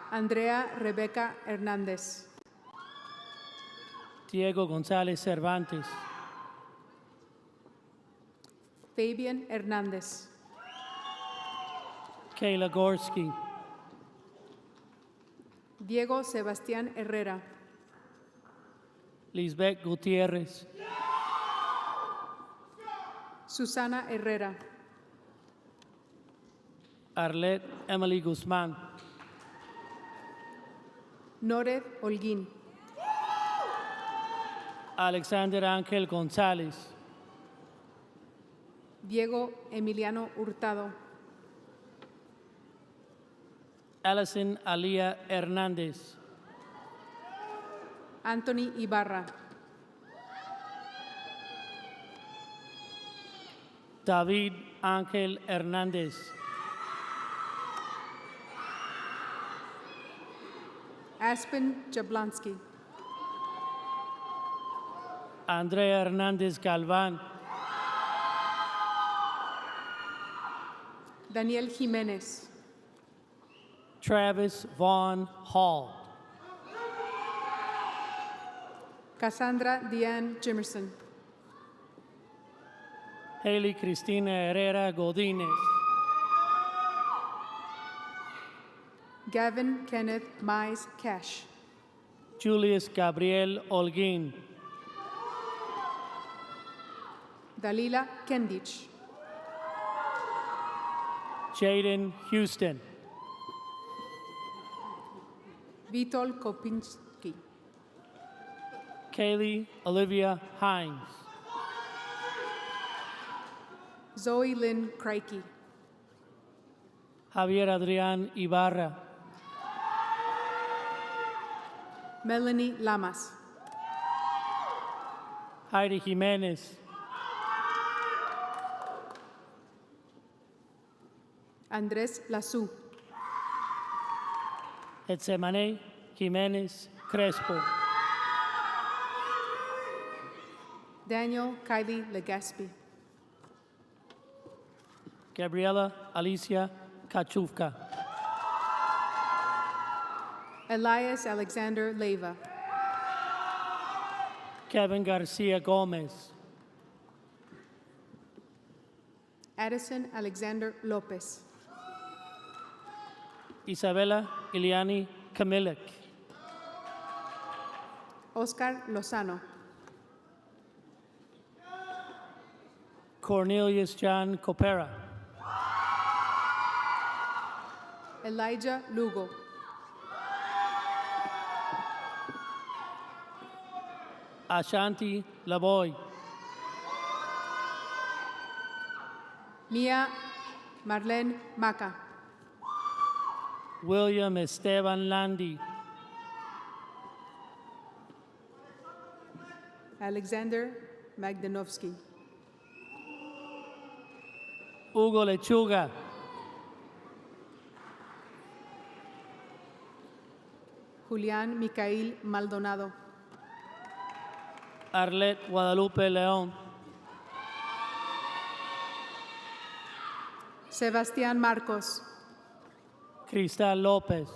Andrea Rebeca Hernández, Diego González Cervantes, Fabian Hernández, Kayla Gorski, Diego Sebastián Herrera, Lisbeth Gutiérrez, Susana Herrera, Arlette Emily Guzmán, Nored Holguín, Alexander Ángel González, Diego Emiliano Hurtado, Alison Alía Hernández, Anthony Ibarra, David Ángel Hernández, Aspen Jablonski, Andrea Hernández Galván, Daniel Jiménez, Travis Vaughn Hall, Cassandra Diane Jimerson, Haley Cristina Herrera Godínez, Gavin Kenneth Mize Cash, Julius Gabriel Holguín, Dalila Kendich, Jaden Houston, Vitol Kopinski, Kaylee Olivia Hines, Zoe Lynn Crikey, Javier Adrián Ibarra, Melanie Lamas, Heidi Jiménez, Andrés Lazú, Etsemane Jiménez Crespo, Daniel Kylie Legaspi, Gabriela Alicia Kachuvka, Elias Alexander Leyva, Kevin Garcia Gomez, Addison Alexander Lopez, Isabela Iliani Kamilek, Oscar Lozano, Cornelius John Copera, Elijah Lugo, Ashanti Lavoy, Mia Marlene Maca, William Esteban Landi, Alexander Magdanovsky, Hugo Lechuga, Julián Micael Maldonado, Arlet Guadalupe León, Sebastián Marcos, Cristal López,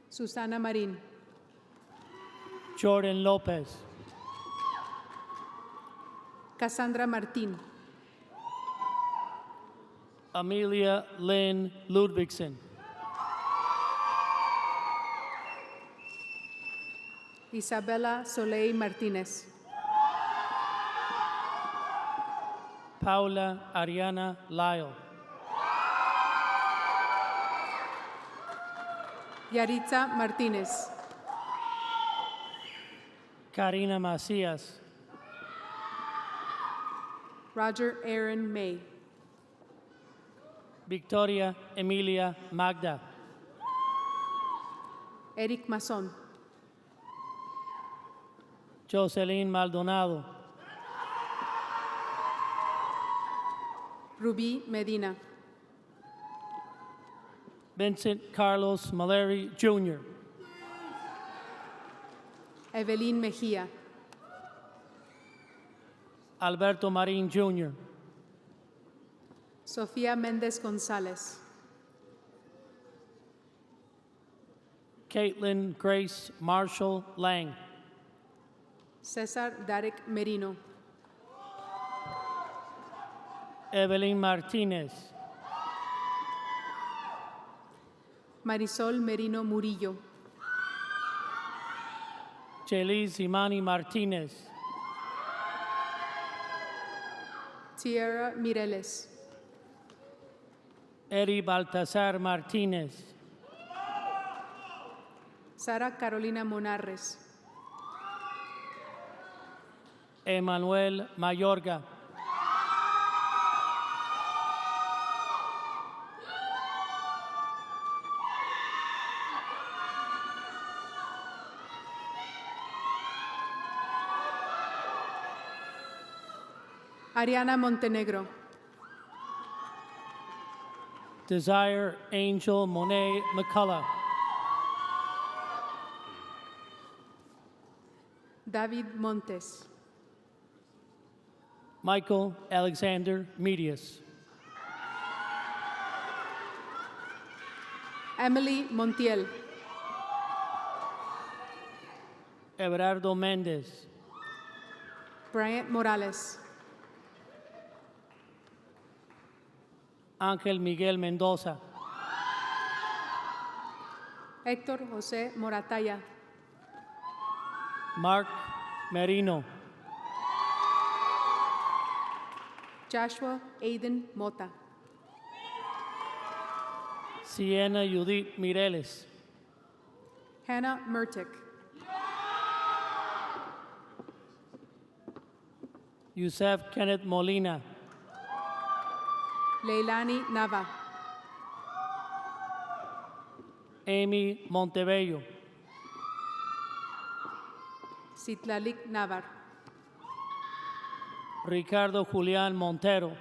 Susana Marín, Jordan López, Cassandra Martín, Amelia Lynn Ludvigsen, Isabela Soleil Martínez, Paula Ariana Lyle, Yaritza Martínez, Karina Macías, Roger Aaron May, Victoria Emilia Magda, Eric Mazón, Jocelyn Maldonado, Rubí Medina, Vincent Carlos Maleri Jr., Evelyn Mejía, Alberto Marín Jr., Sofía Méndez González, Caitlin Grace Marshall Lang, César Darek Merino, Evelyn Martínez, Marisol Merino Murillo, Chelis Imani Martínez, Tierra Mireles, Eri Baltasar Martínez, Sara Carolina Monarres, Emanuel Mayorga, Ariana Montenegro, Desire Angel Monet McCullough, David Montes, Michael Alexander Medias, Emily Montiel, Everardo Méndez, Bryant Morales, Ángel Miguel Mendoza, Héctor José Morataya, Mark Merino, Joshua Aiden Mota, Siena Judith Mireles, Hannah Mertick, Yusef Kenneth Molina, Leilani Nava, Amy Montebello, Citlalic Navar, Ricardo Julián Montero,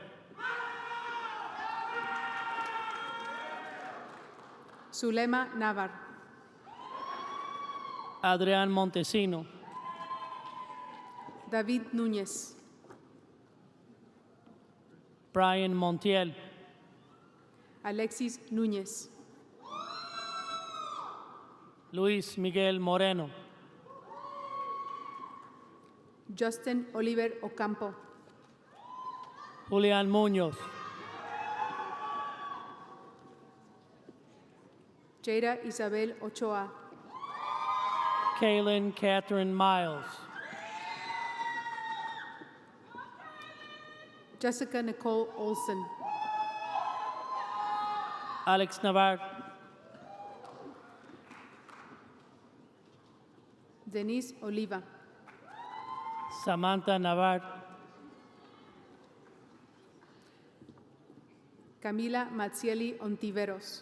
Zulema Navar, Adrián Montesino, David Núñez, Brian Montiel, Alexis Núñez, Luis Miguel Moreno, Justin Oliver Ocampo, Julián Muñoz, Jada Isabel Ochoa, Kaylin Catherine Miles, Jessica Nicole Olson, Alex Navarre, Denise Oliva, Samantha Navarre, Camila Mazzieli Ontiveros,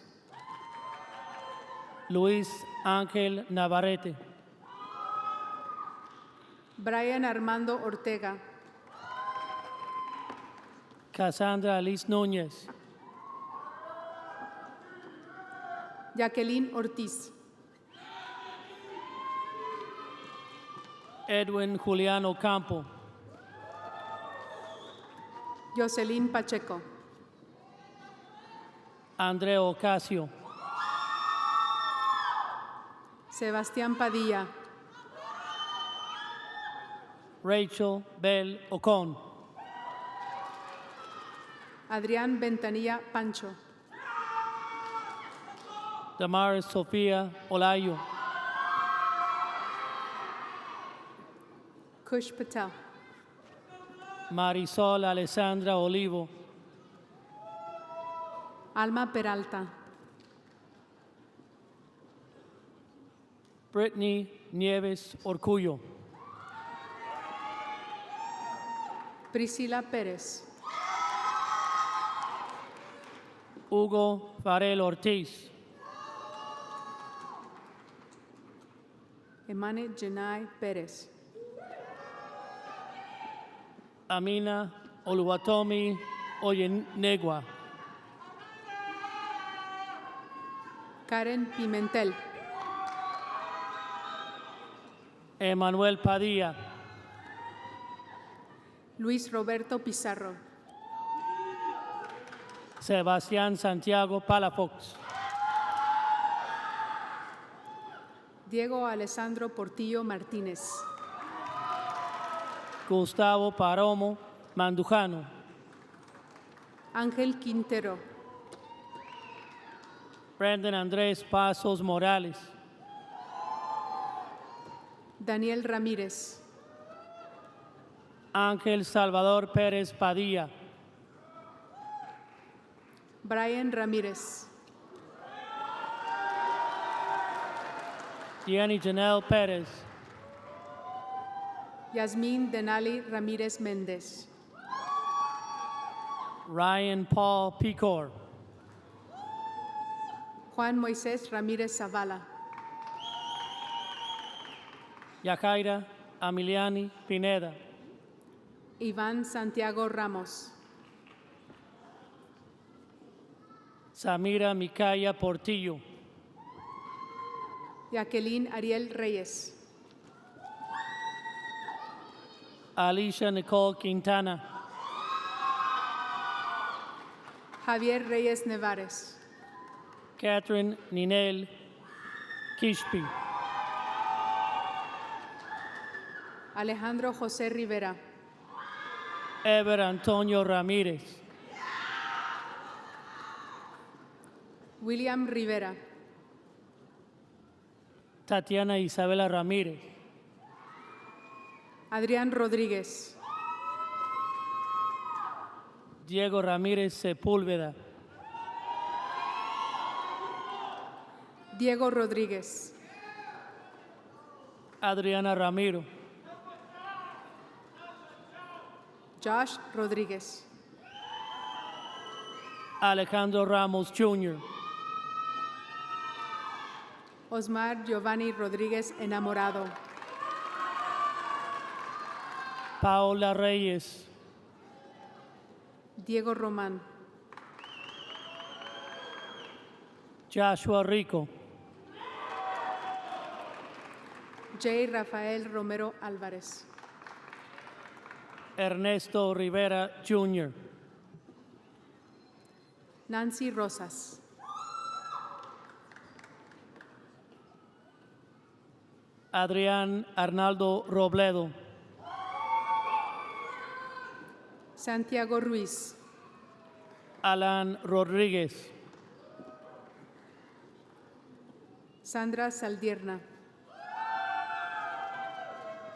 Luis Ángel Navarrete, Brian Armando Ortega, Cassandra Liz Núñez, Jacqueline Ortiz, Edwin Juliano Campo, Jocelyn Pacheco, Andrea Ocasio, Sebastián Padilla, Rachel Bell Ocon, Adrián Ventanilla Pancho, Damaris Sofía Olayo, Kush Patel, Marisol Alessandra Olivo, Alma Peralta, Brittany Nieves Orcullo, Priscila Pérez, Hugo Farel Ortiz, Emane Jenai Pérez, Amina Oluwatomi Oyenegua, Karen Pimentel, Emanuel Padilla, Luis Roberto Pizarro, Sebastián Santiago Palafox, Diego Alessandro Portillo Martínez, Gustavo Paromo Mandujano, Ángel Quintero, Brandon Andrés Pasos Morales, Daniel Ramírez, Ángel Salvador Pérez Padilla, Brian Ramírez, Jenny Janelle Pérez, Yasmín Denali Ramírez Méndez, Ryan Paul Picor, Juan Moisés Ramírez Zavala, Yajaira Amiliani Pineda, Iván Santiago Ramos, Samira Micaya Portillo, Jacqueline Ariel Reyes, Alicia Nicole Quintana, Javier Reyes Nevares, Catherine Ninel Kishpi, Alejandro José Rivera, Ever Antonio Ramírez, William Rivera, Tatiana Isabela Ramírez, Adrián Rodríguez, Diego Ramírez Sepúlveda, Diego Rodríguez, Adriana Ramiro, Josh Rodríguez, Alejandro Ramos Jr., Osmar Giovanni Rodríguez Enamorado, Paola Reyes, Diego Román, Joshua Rico, J. Rafael Romero Álvarez, Ernesto Rivera Jr., Nancy Rosas, Adrián Arnaldo Robledo, Santiago Ruiz, Alan Rodríguez, Sandra Saldierna,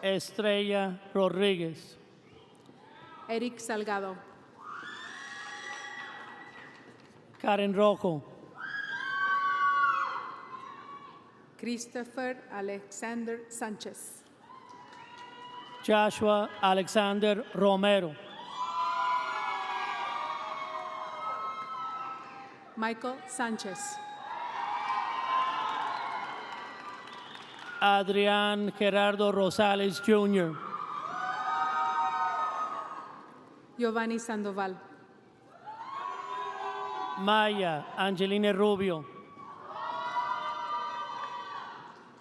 Estrella Rodríguez, Eric Salgado, Karen Rojo, Christopher Alexander Sánchez, Joshua Alexander Romero, Michael Sánchez, Adrián Gerardo Rosales Jr., Giovanni Sandoval, Maya Angelina Rubio,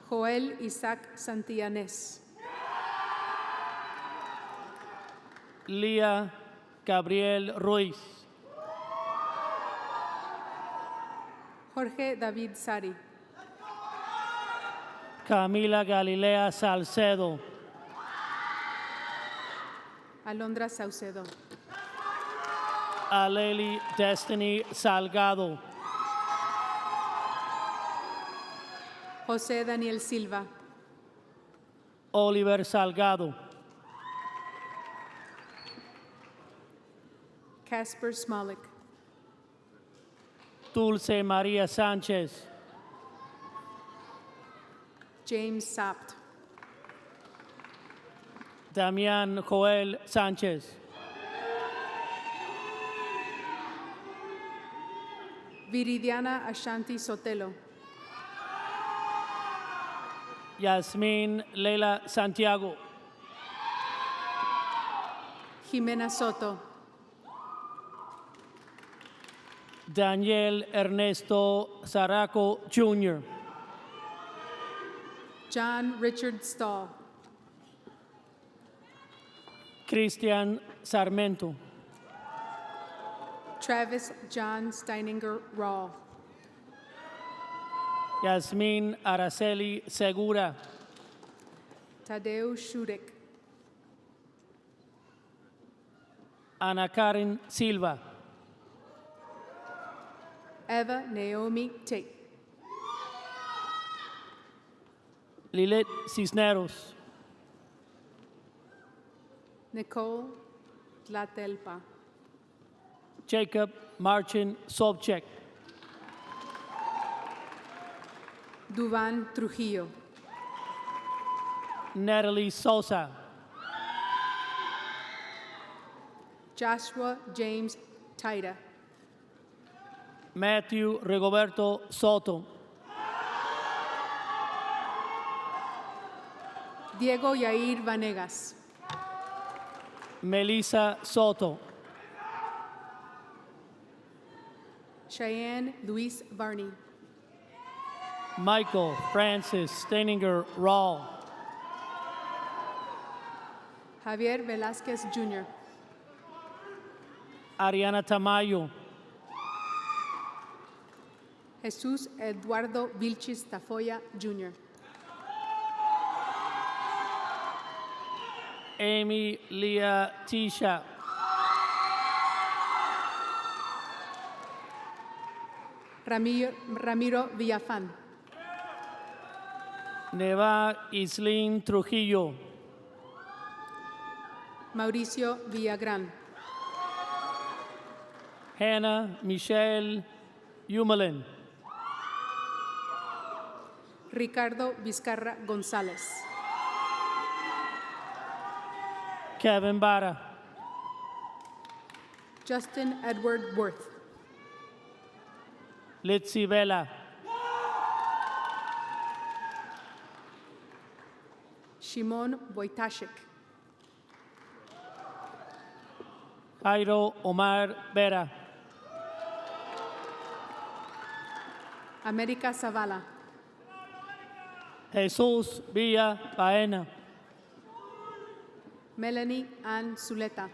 Joel Isaac Santillanes, Lía Gabriel Ruiz, Jorge David Sari, Camila Galilea Salcedo, Alondra Saucedo, Aleli Destiny Salgado, José Daniel Silva, Oliver Salgado, Casper Smolik, Dulce María Sánchez, James Sapt, Damián Joel Sánchez, Viridiana Ashanti Sotelo, Yasmín Leila Santiago, Jimena Soto, Daniel Ernesto Zaraco Jr., John Richard Stahl, Cristian Sarmento, Travis John Steininger Rawl, Yasmín Araceli Segura, Tadeu Shudek, Ana Karen Silva, Eva Naomi Tate, Lilet Cisneros, Nicole Tlatelpa, Jacob Marcin Sobchak, Duvan Trujillo, Natalie Sosa, Joshua James Taita, Matthew Rigoberto Soto, Diego Yair Vanegas, Melissa Soto, Cheyenne Luis Varney, Michael Francis Steininger Rawl, Javier Velázquez Jr., Ariana Tamayo, Jesús Eduardo Vilchis Tafoya Jr., Amy Leah Tisha, Ramiro Villafán, Neva Islin Trujillo, Mauricio Villagrán, Hannah Michelle Humelin, Ricardo Vizcarra González, Kevin Barra, Justin Edward Worth, Litzy Vela, Shimon Wojtaszek, Jairo Omar Vera, América Zavala, Jesus Villa Baena, Melanie Ann Zuleta,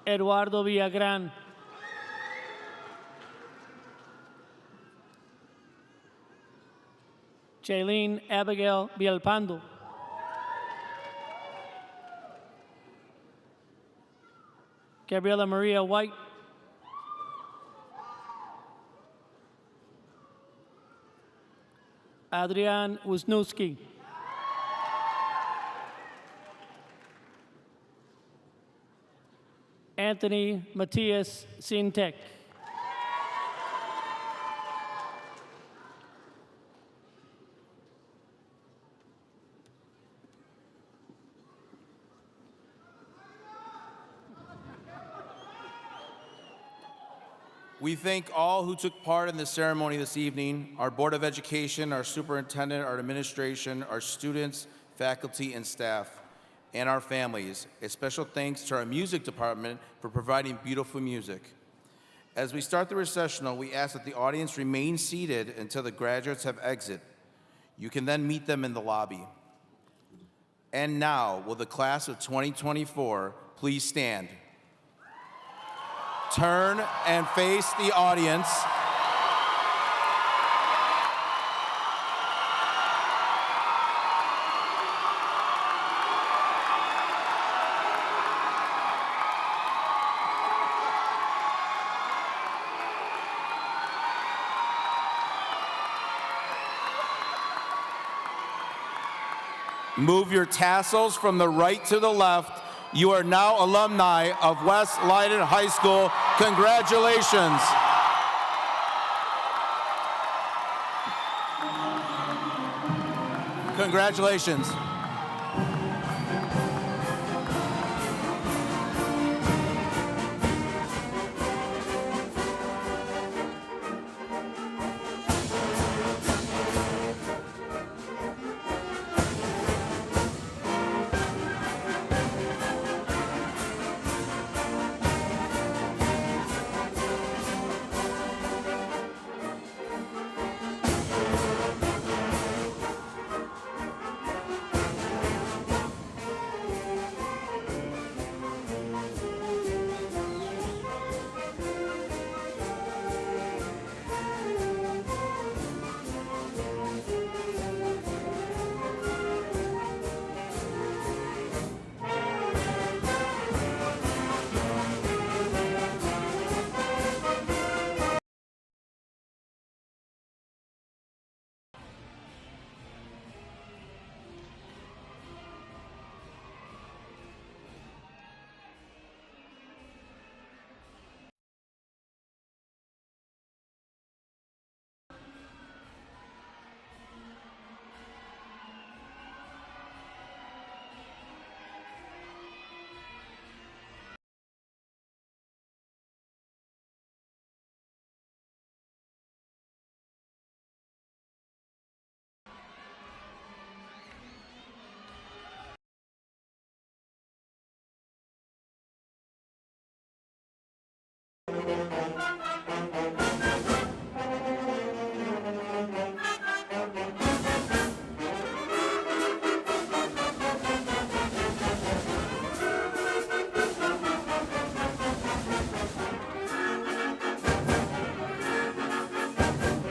Eduardo Villagrán, Jaylene Abigail Villalpando, Gabriela Maria White, Adrian Wisniewski, Anthony Matias Sintek, We thank all who took part in the ceremony this evening, our Board of Education, our superintendent, our administration, our students, faculty, and staff. and our families. A special thanks to our music department for providing beautiful music. As we start the recessional, we ask that the audience remain seated until the graduates have exited. You can then meet them in the lobby. And now, will the class of 2024 please stand? Turn and face the audience. Move your tassels from the right to the left. You are now alumni of West Leyden High School. Congratulations. Congratulations.